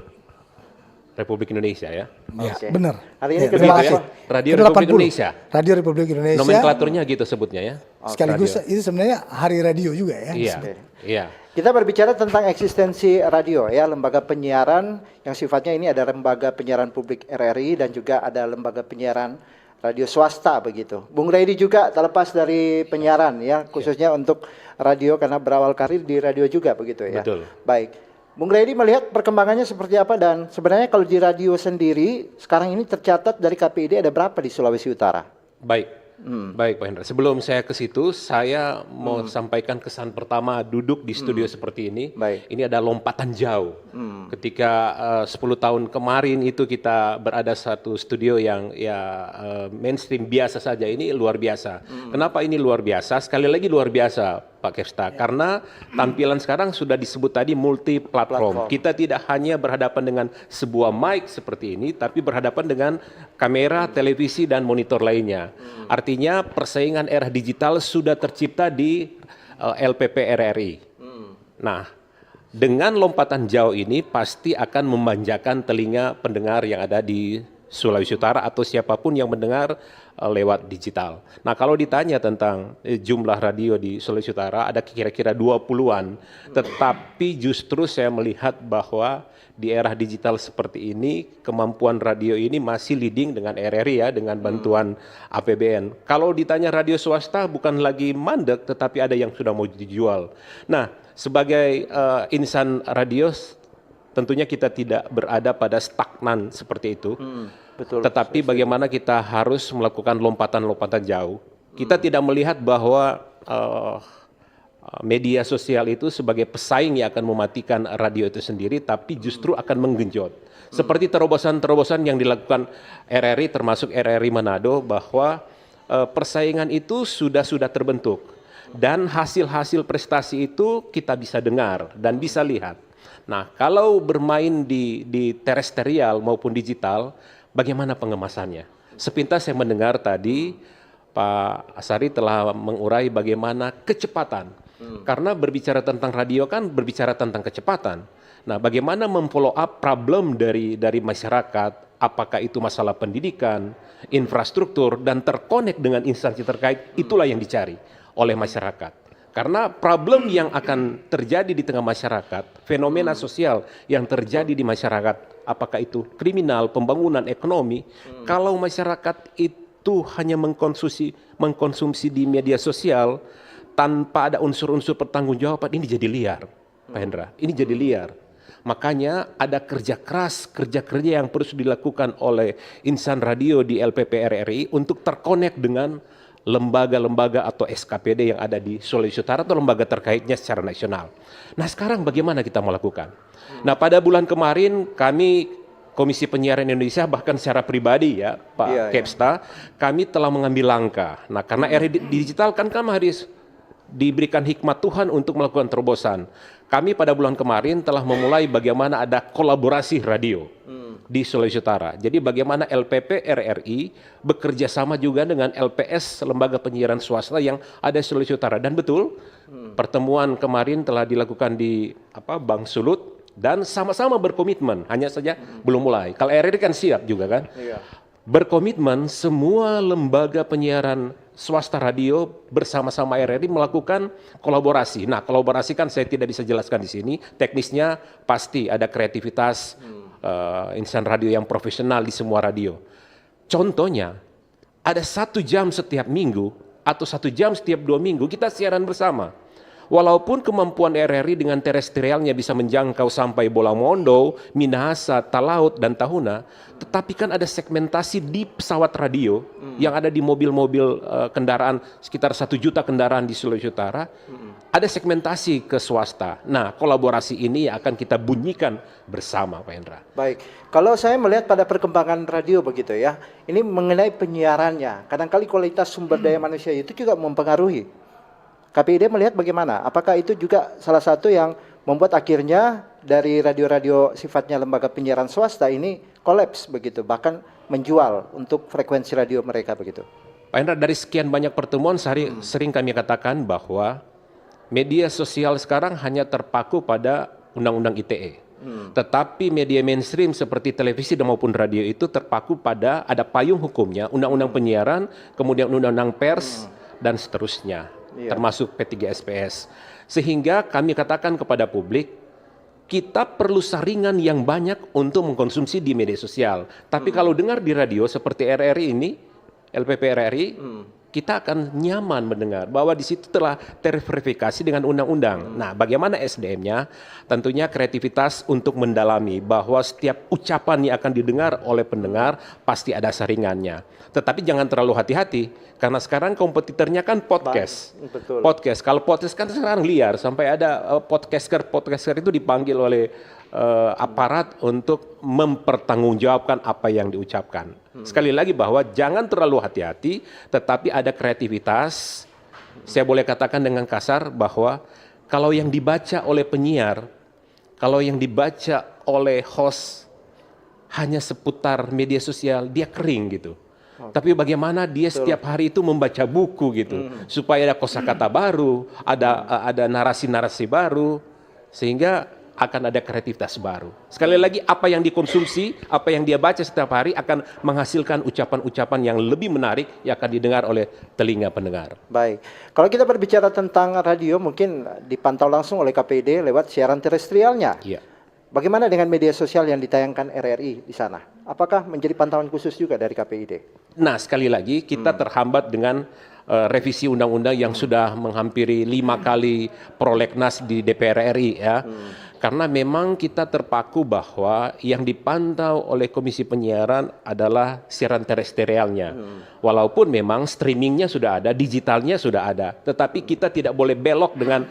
Republik Indonesia ya. Ya, Oke. benar. Hari ini Ya, kedua terima apa? kasih. Radio Ke-80. Republik Indonesia. Radio Republik Indonesia. Nomenklaturnya gitu sebutnya ya. Sekaligus Radio. itu sebenarnya hari radio juga ya. Iya. Oke. Iya. Kita berbicara tentang eksistensi radio ya, lembaga penyiaran yang sifatnya ini ada lembaga penyiaran publik RRI dan juga ada lembaga penyiaran radio swasta begitu. Bung Redi juga terlepas dari penyiaran ya, khususnya untuk radio karena berawal karir di radio juga begitu ya. Betul. Baik. Bung Redi melihat perkembangannya seperti apa, dan sebenarnya kalau di radio sendiri sekarang ini tercatat dari KPID ada berapa di Sulawesi Utara? Baik. Baik Pak Hendra. Sebelum saya ke situ, saya mau sampaikan kesan pertama duduk di studio seperti ini. Baik. Ini ada lompatan jauh. Ketika 10 tahun kemarin itu kita berada satu studio yang mainstream biasa saja, ini luar biasa. Kenapa ini luar biasa? Sekali lagi luar biasa. Pak Kepsta, karena tampilan sekarang sudah disebut tadi multi platform. Kita tidak hanya berhadapan dengan sebuah mic seperti ini, tapi berhadapan dengan kamera, televisi, dan monitor lainnya. Artinya persaingan era digital sudah tercipta di LPP RRI. Nah, dengan lompatan jauh ini pasti akan memanjakan telinga pendengar yang ada di Sulawesi Utara atau siapapun yang mendengar lewat digital. Nah, kalau ditanya tentang jumlah radio di Sulawesi Utara ada kira-kira 20-an, tetapi justru saya melihat bahwa di era digital seperti ini kemampuan radio ini masih leading dengan RRI ya, dengan bantuan APBN. Kalau ditanya radio swasta bukan lagi mandek, tetapi ada yang sudah mau dijual. Nah, sebagai insan radio tentunya kita tidak berada pada stagnan seperti itu. Betul. Tetapi bagaimana kita harus melakukan lompatan-lompatan jauh. Kita tidak melihat bahwa media sosial itu sebagai pesaing yang akan mematikan radio itu sendiri, tapi justru akan menggenjot. Seperti terobosan-terobosan yang dilakukan RRI, termasuk RRI Manado, bahwa persaingan itu sudah terbentuk. Dan hasil-hasil prestasi itu kita bisa dengar dan bisa lihat. Nah, kalau bermain di terestrial maupun digital, bagaimana pengemasannya? Sepintas saya mendengar tadi Pak Asari telah mengurai bagaimana kecepatan. Karena berbicara tentang radio kan berbicara tentang kecepatan. Nah, bagaimana memfollow up problem dari masyarakat, apakah itu masalah pendidikan, infrastruktur, dan terkonek dengan instansi terkait, itulah yang dicari oleh masyarakat. Karena problem yang akan terjadi di tengah masyarakat, fenomena sosial yang terjadi di masyarakat, apakah itu kriminal, pembangunan, ekonomi, kalau masyarakat itu hanya mengkonsumsi di media sosial tanpa ada unsur-unsur pertanggungjawaban, ini jadi liar, Pak Hendra. Ini jadi liar. Makanya ada kerja keras, kerja-kerja yang terus dilakukan oleh insan radio di LPP RRI untuk terkonek dengan lembaga-lembaga atau SKPD yang ada di Sulawesi Utara atau lembaga terkaitnya secara nasional. Nah, sekarang bagaimana kita melakukan? Nah, pada bulan kemarin kami Komisi Penyiaran Indonesia bahkan secara pribadi ya Pak Kepsta, kami telah mengambil langkah. Nah, karena era digital kan kami harus diberikan hikmat Tuhan untuk melakukan terobosan. Kami pada bulan kemarin telah memulai bagaimana ada kolaborasi radio di Sulawesi Utara. Jadi bagaimana LPP RRI bekerja sama juga dengan LPS, lembaga penyiaran swasta yang ada di Sulawesi Utara. Dan betul, pertemuan kemarin telah dilakukan di Bang Sulut dan sama-sama berkomitmen, hanya saja belum mulai. Kalau RRI kan siap juga kan? Berkomitmen semua lembaga penyiaran swasta radio bersama-sama RRI melakukan kolaborasi. Nah, kolaborasi kan saya tidak bisa jelaskan di sini. Teknisnya pasti ada kreativitas insan radio yang profesional di semua radio. Contohnya, ada 1 jam setiap minggu atau 1 jam setiap 2 minggu kita siaran bersama. Walaupun kemampuan RRI dengan terestrialnya bisa menjangkau sampai Bolamondo, Minahasa, Talaut, dan Tahuna, tetapi kan ada segmentasi di pesawat radio yang ada di mobil-mobil kendaraan, sekitar 1 juta kendaraan di Sulawesi Utara, ada segmentasi ke swasta. Nah, kolaborasi ini akan kita bunyikan bersama, Pak Hendra. Baik, kalau saya melihat pada perkembangan radio begitu ya, ini mengenai penyiarannya, kadang-kali kualitas sumber daya manusia itu juga mempengaruhi. KPID melihat bagaimana? Apakah itu juga salah satu yang membuat akhirnya dari radio-radio sifatnya lembaga penyiaran swasta ini kolaps begitu, bahkan menjual untuk frekuensi radio mereka begitu? Pak Hendra, dari sekian banyak pertemuan sering kami katakan bahwa media sosial sekarang hanya terpaku pada Undang-Undang ITE. Tetapi media mainstream seperti televisi dan maupun radio itu terpaku pada ada payung hukumnya, Undang-Undang Penyiaran, kemudian Undang-Undang Pers, dan seterusnya. Termasuk P3SPS. Sehingga kami katakan kepada publik, kita perlu saringan yang banyak untuk mengkonsumsi di media sosial. Tapi kalau dengar di radio seperti RRI ini, LPP RRI, kita akan nyaman mendengar bahwa di situ telah terverifikasi dengan undang-undang. Nah, bagaimana SDM-nya? Tentunya kreativitas untuk mendalami bahwa setiap ucapan yang akan didengar oleh pendengar pasti ada saringannya. Tetapi jangan terlalu hati-hati karena sekarang kompetitornya kan podcast. Betul. Podcast. Kalau podcast kan sekarang liar, sampai ada podcaster itu dipanggil oleh aparat untuk mempertanggungjawabkan apa yang diucapkan. Sekali lagi bahwa jangan terlalu hati-hati, tetapi ada kreativitas Saya boleh katakan dengan kasar bahwa kalau yang dibaca oleh penyiar, kalau yang dibaca oleh host hanya seputar media sosial, dia kering gitu. Tapi bagaimana dia setiap hari itu membaca buku gitu, supaya ada kosakata baru, ada narasi-narasi baru, sehingga akan ada kreativitas baru. Sekali lagi, apa yang dikonsumsi, apa yang dia baca setiap hari akan menghasilkan ucapan-ucapan yang lebih menarik yang akan didengar oleh telinga pendengar. Baik, kalau kita berbicara tentang radio mungkin dipantau langsung oleh KPID lewat siaran terestrialnya. Iya. Bagaimana dengan media sosial yang ditayangkan RRI di sana? Apakah menjadi pantauan khusus juga dari KPID? Nah, sekali lagi kita terhambat dengan revisi undang-undang yang sudah menghampiri 5 kali prolegnas di DPR RI ya. Karena memang kita terpaku bahwa yang dipantau oleh Komisi Penyiaran adalah siaran terestrialnya. Walaupun memang streamingnya sudah ada, digitalnya sudah ada, tetapi kita tidak boleh belok dengan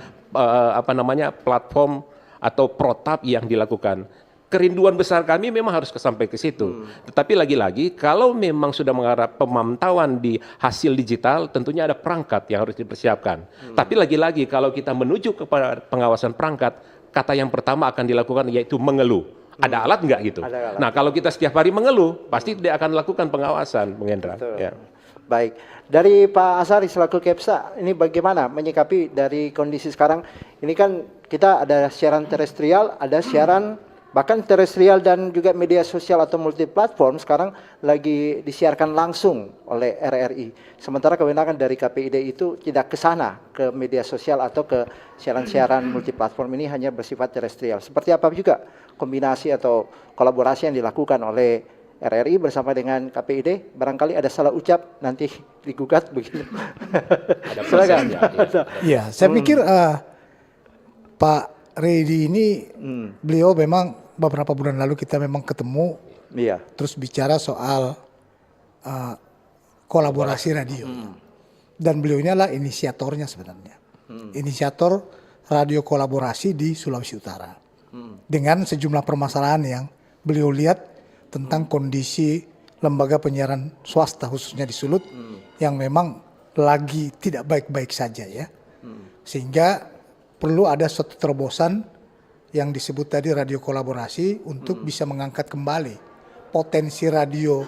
platform atau protap yang dilakukan. Kerinduan besar kami memang harus sampai ke situ. Tetapi lagi-lagi kalau memang sudah mengarah pemantauan di hasil digital, tentunya ada perangkat yang harus dipersiapkan. Tapi lagi-lagi kalau kita menuju kepada pengawasan perangkat, kata yang pertama akan dilakukan yaitu mengeluh. Ada alat nggak gitu? Ada alat. Nah, kalau kita setiap hari mengeluh, pasti tidak akan lakukan pengawasan, Bung Hendra. Ya. Baik, dari Pak Asari selaku Kepsa, ini bagaimana menyikapi dari kondisi sekarang? Ini kan kita ada siaran terestrial, ada siaran bahkan terestrial dan juga media sosial atau multiplatform sekarang lagi disiarkan langsung oleh RRI. Sementara kewenangan dari KPID itu tidak ke sana, ke media sosial atau ke siaran-siaran multiplatform ini hanya bersifat terestrial. Seperti apa juga kombinasi atau kolaborasi yang dilakukan oleh RRI bersama dengan KPID? Barangkali ada salah ucap nanti digugat begitu. Ada Silakan. Ya, saya pikir Pak Redi ini beliau memang beberapa bulan lalu kita memang ketemu, Iya. terus bicara soal kolaborasi radio. Dan beliau ini adalah inisiatornya sebenarnya. Inisiator radio kolaborasi di Sulawesi Utara. Dengan sejumlah permasalahan yang beliau lihat tentang kondisi lembaga penyiaran swasta khususnya di Sulut yang memang lagi tidak baik-baik saja ya. Sehingga perlu ada suatu terobosan yang disebut tadi radio kolaborasi untuk bisa mengangkat kembali potensi radio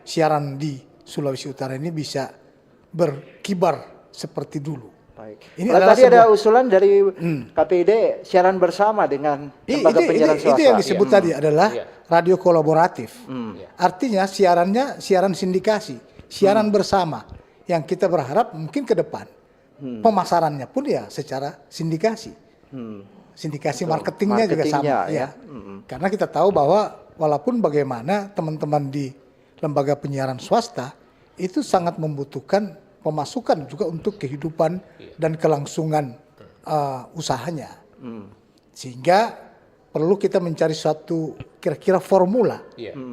siaran di Sulawesi Utara ini bisa berkibar seperti dulu. Baik. Ini Kalau adalah tadi ada sebuah- usulan dari KPID siaran bersama dengan lembaga penyiaran swasta. Itu yang disebut tadi adalah Iya. radio kolaboratif. Artinya siarannya siaran sindikasi, siaran bersama yang kita berharap mungkin ke depan pemasarannya pun ya secara sindikasi. Sindikasi marketingnya juga sama Marketingnya, ya. ya. Karena kita tahu bahwa walaupun bagaimana teman-teman di lembaga penyiaran swasta itu sangat membutuhkan pemasukan juga untuk kehidupan dan kelangsungan usahanya. Sehingga perlu kita mencari suatu kira-kira formula.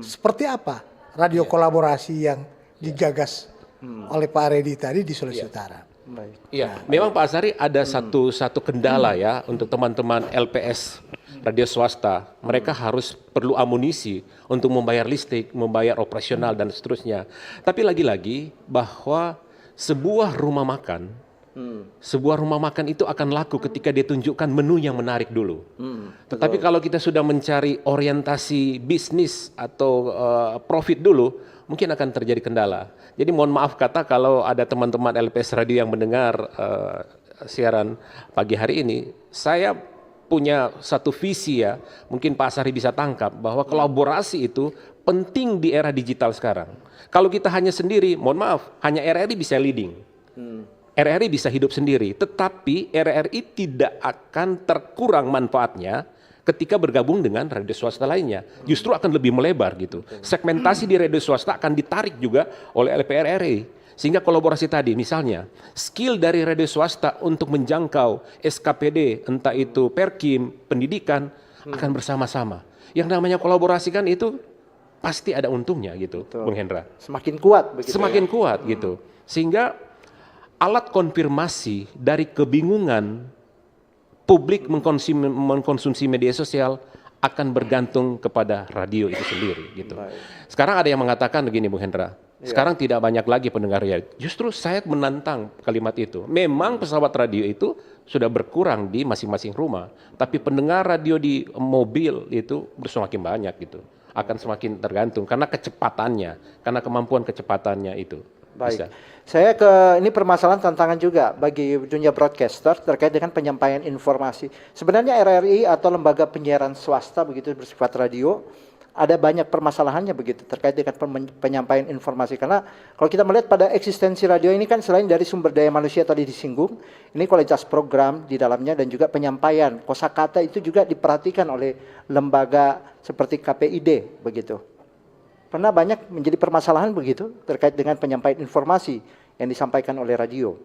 Seperti apa radio kolaborasi yang digagas oleh Pak Redi tadi di Sulawesi Utara. Iya, memang Pak Asari ada satu kendala ya untuk teman-teman LPS radio swasta. Mereka harus perlu amunisi untuk membayar listrik, membayar operasional dan seterusnya. Tapi lagi-lagi bahwa sebuah rumah makan itu akan laku ketika dia tunjukkan menu yang menarik dulu. Tetapi kalau kita sudah mencari orientasi bisnis atau profit dulu, mungkin akan terjadi kendala. Jadi mohon maaf kata kalau ada teman-teman LPS Radio yang mendengar siaran pagi hari ini, saya punya satu visi ya, mungkin Pak Asari bisa tangkap bahwa kolaborasi itu penting di era digital sekarang. Kalau kita hanya sendiri, mohon maaf, hanya RRI bisa leading. RRI bisa hidup sendiri, tetapi RRI tidak akan terkurang manfaatnya ketika bergabung dengan radio swasta lainnya. Justru akan lebih melebar gitu. Segmentasi di radio swasta akan ditarik juga oleh LPR RRI. Sehingga kolaborasi tadi, misalnya skill dari radio swasta untuk menjangkau SKPD, entah itu Perkim, pendidikan, akan bersama-sama. Yang namanya kolaborasi kan itu pasti ada untungnya gitu, Bung Hendra. Semakin kuat begitu. Semakin kuat gitu. Sehingga alat konfirmasi dari kebingungan publik mengkonsumsi media sosial akan bergantung kepada radio itu sendiri gitu. Sekarang ada yang mengatakan begini Bung Hendra, Sekarang tidak banyak lagi pendengar radio. Justru saya menantang kalimat itu. Memang pesawat radio itu sudah berkurang di masing-masing rumah, tapi pendengar radio di mobil itu semakin banyak gitu. Akan semakin tergantung karena kecepatannya, karena kemampuan kecepatannya itu. Baik. Bisa. Saya ini permasalahan tantangan juga bagi dunia broadcaster terkait dengan penyampaian informasi. Sebenarnya RRI atau lembaga penyiaran swasta begitu bersifat radio ada banyak permasalahannya begitu terkait dengan penyampaian informasi, karena kalau kita melihat pada eksistensi radio ini kan selain dari sumber daya manusia tadi disinggung, ini kualitas program di dalamnya dan juga penyampaian kosakata itu juga diperhatikan oleh lembaga seperti KPID begitu. Pernah banyak menjadi permasalahan begitu terkait dengan penyampaian informasi yang disampaikan oleh radio.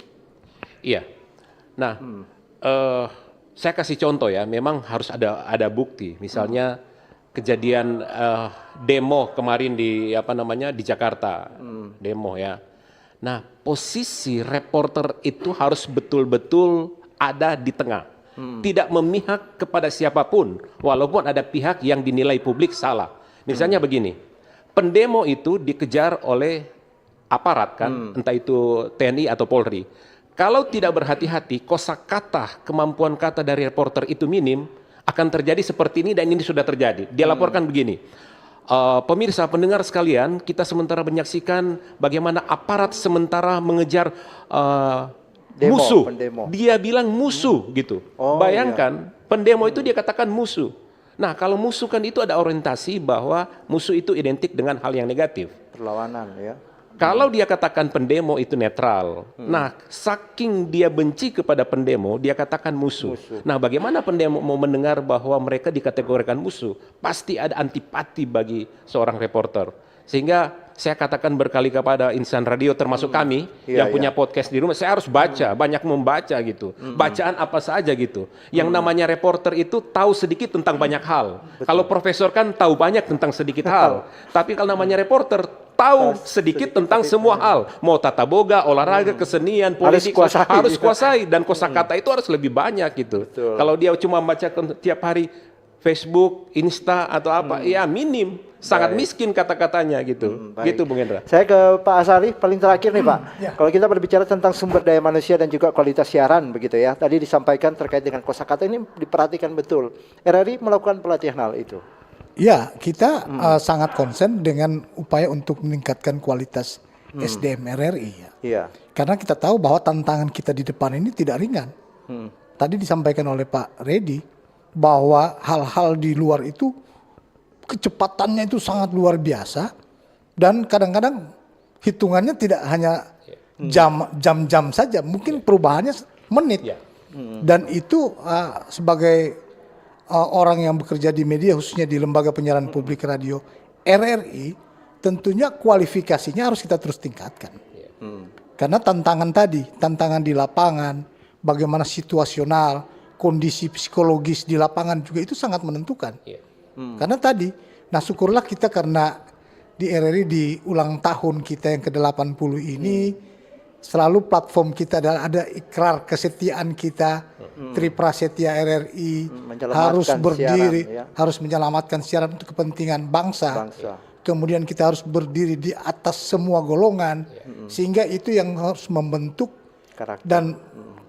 Iya. Nah, saya kasih contoh ya. Memang harus ada bukti. Misalnya kejadian demo kemarin di di Jakarta, demo ya. Nah, posisi reporter itu harus betul-betul ada di tengah, tidak memihak kepada siapapun, walaupun ada pihak yang dinilai publik salah. Misalnya begini, pendemo itu dikejar oleh aparat kan, entah itu TNI atau Polri. Kalau tidak berhati-hati, kosakata, kemampuan kata dari reporter itu minim, akan terjadi seperti ini dan ini sudah terjadi. Dia laporkan begini, pemirsa pendengar sekalian, kita sementara menyaksikan bagaimana aparat sementara mengejar musuh. Pendemo. Dia bilang musuh gitu. Bayangkan, pendemo itu dia katakan musuh. Nah, kalau musuh kan itu ada orientasi bahwa musuh itu identik dengan hal yang negatif. Perlawanan ya. Kalau dia katakan pendemo itu netral, nah saking dia benci kepada pendemo, dia katakan musuh. Nah, bagaimana pendemo mau mendengar bahwa mereka dikategorikan musuh? Pasti ada antipati bagi seorang reporter. Sehingga saya katakan berkali kepada insan radio termasuk kami yang punya podcast di rumah, saya harus baca, banyak membaca gitu. Bacaan apa saja gitu. Yang namanya reporter itu tahu sedikit tentang banyak hal. Kalau profesor kan tahu banyak tentang sedikit hal. Tapi kalau namanya reporter tahu sedikit tentang semua hal, mau tata boga, olahraga, kesenian, politik, harus kuasai dan kosakata itu harus lebih banyak gitu. Kalau dia cuma baca tiap hari Facebook, Insta atau apa, ya minim, sangat miskin kata-katanya gitu. Gitu Bung Hendra. Saya ke Pak Asari paling terakhir nih Pak. Kalau kita berbicara tentang sumber daya manusia dan juga kualitas siaran begitu ya. Tadi disampaikan terkait dengan kosakata ini diperhatikan betul. RRI melakukan pelatihan hal itu. Ya, kita sangat konsen dengan upaya untuk meningkatkan kualitas SDM RRI. Iya. Karena kita tahu bahwa tantangan kita di depan ini tidak ringan. Tadi disampaikan oleh Pak Redi bahwa hal-hal di luar itu kecepatannya itu sangat luar biasa dan kadang-kadang hitungannya tidak hanya jam-jam saja, mungkin perubahannya menit. Dan itu sebagai orang yang bekerja di media, khususnya di lembaga penyiaran publik radio RRI, tentunya kualifikasinya harus kita terus tingkatkan. Karena tantangan di lapangan, bagaimana situasional, kondisi psikologis di lapangan juga itu sangat menentukan. Karena syukurlah kita karena di RRI di ulang tahun kita yang ke-80 ini, selalu platform kita ada ikrar kesetiaan kita, Triprasetya RRI, harus berdiri, siaran, harus menyelamatkan siaran untuk kepentingan bangsa. Kemudian kita harus berdiri di atas semua golongan, sehingga itu yang harus membentuk karakter dan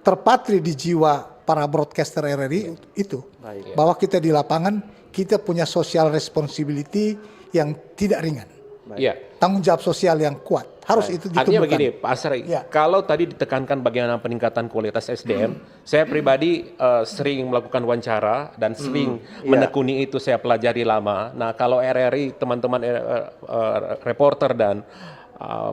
terpatri di jiwa para broadcaster RRI itu. Bahwa kita di lapangan, kita punya social responsibility yang tidak ringan. Tanggung jawab sosial yang kuat. Harus itu ditumbuhkan. Artinya begini Pak Asri, kalau tadi ditekankan bagaimana peningkatan kualitas SDM, saya pribadi sering melakukan wawancara dan sering menekuni itu, saya pelajari lama. Nah, kalau RRI, teman-teman reporter dan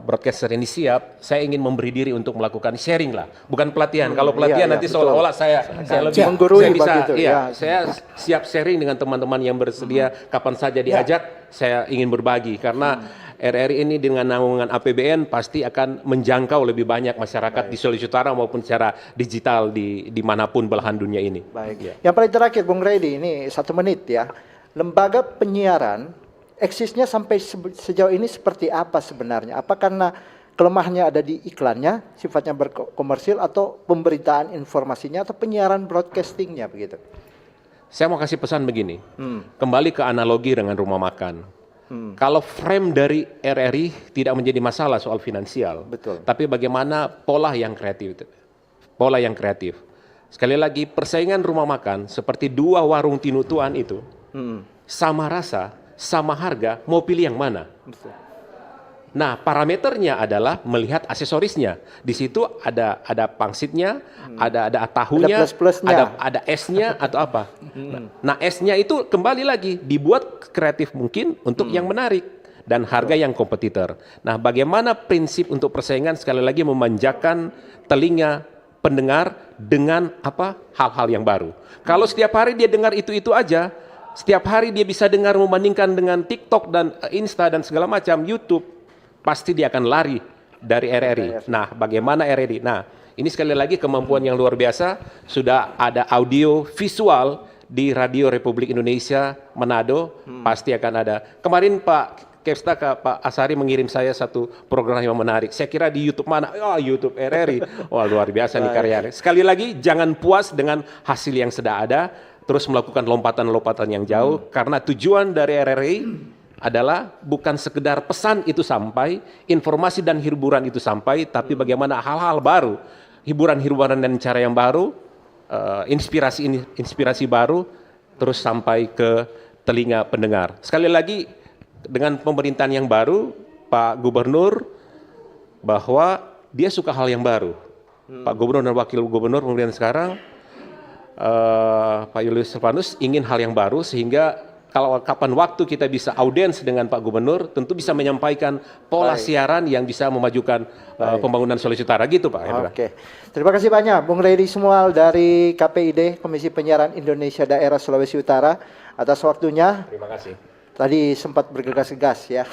broadcaster ini siap, saya ingin memberi diri untuk melakukan sharing lah, bukan pelatihan. Kalau pelatihan nanti seolah-olah saya lebih menggurui, saya bisa, begitu, saya siap sharing dengan teman-teman yang bersedia, kapan saja diajak, saya ingin berbagi karena RRI ini dengan naungan APBN pasti akan menjangkau lebih banyak masyarakat di Sulawesi Utara maupun secara digital di manapun belahan dunia ini. Yang paling terakhir Bung Redi, ini 1 menit ya. Lembaga penyiaran eksisnya sampai sejauh ini seperti apa sebenarnya? Apa karena kelemahannya ada di iklannya, sifatnya berkomersil, atau pemberitaan informasinya, atau penyiaran broadcastingnya begitu? Saya mau kasih pesan begini, kembali ke analogi dengan rumah makan. Kalau frame dari RRI tidak menjadi masalah soal finansial, Betul. tapi bagaimana pola yang kreatif, pola yang kreatif. Sekali lagi persaingan rumah makan seperti dua warung tinutuan itu, sama rasa, sama harga, mau pilih yang mana? Betul. Nah, parameternya adalah melihat aksesorisnya. Di situ ada pangsitnya, ada tahunya, Ada plus-plusnya. ada esnya atau apa. Nah, esnya itu kembali lagi dibuat kreatif mungkin untuk yang menarik dan harga yang kompetitor. Nah, bagaimana prinsip untuk persaingan sekali lagi memanjakan telinga pendengar dengan apa? Hal-hal yang baru. Kalau setiap hari dia dengar itu-itu aja, setiap hari dia bisa dengar membandingkan dengan TikTok dan Insta dan segala macam, YouTube, pasti dia akan lari dari RRI. Nah, bagaimana RRI? Nah, ini sekali lagi kemampuan yang luar biasa. Sudah ada audio visual di Radio Republik Indonesia Manado, pasti akan ada. Kemarin Pak Kepsta, Pak Asari mengirim saya satu program yang menarik. Saya kira di YouTube mana? Oh, YouTube RRI. Wah, luar biasa nih karyanya. Sekali lagi, jangan puas dengan hasil yang sudah ada, terus melakukan lompatan-lompatan yang jauh, karena tujuan dari RRI adalah bukan sekedar pesan itu sampai, informasi dan hiburan itu sampai, tapi bagaimana hal-hal baru, hiburan-hiburan dan cara yang baru, inspirasi baru, terus sampai ke telinga pendengar. Sekali lagi, dengan pemerintahan yang baru, Pak Gubernur, bahwa dia suka hal yang baru. Pak Gubernur dan Wakil Gubernur pemerintahan sekarang, Pak Julius Silvanus ingin hal yang baru, sehingga kalau kapan waktu kita bisa audiens dengan Pak Gubernur, tentu bisa menyampaikan pola siaran yang bisa memajukan pembangunan Sulawesi Utara gitu Pak Hendra. Oke, terima kasih banyak Bung Redi Sumual dari KPID, Komisi Penyiaran Indonesia Daerah Sulawesi Utara, atas waktunya. Terima kasih. Tadi sempat bergegas-gegas ya,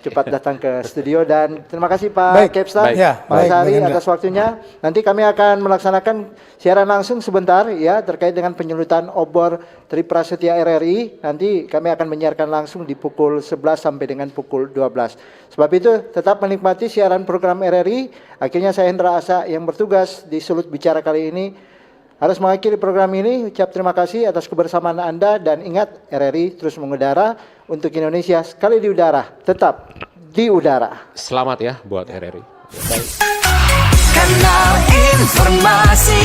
cepat datang ke studio, dan terima kasih Pak Kepsta, Baik. Ya, Pak baik, Sari Bang Hendra. atas waktunya. Nanti kami akan melaksanakan siaran langsung sebentar ya terkait dengan penyulutan obor Triprasetya RRI. Nanti kami akan menyiarkan langsung di pukul 11 sampai dengan pukul 12. Sebab itu tetap menikmati siaran program RRI. Akhirnya saya Hendra Asa yang bertugas di Sulut Bicara kali ini harus mengakhiri program ini. Ucap terima kasih atas kebersamaan Anda, dan ingat, RRI terus mengudara untuk Indonesia, sekali di udara, tetap di udara. Selamat ya buat RRI. Kanal informasi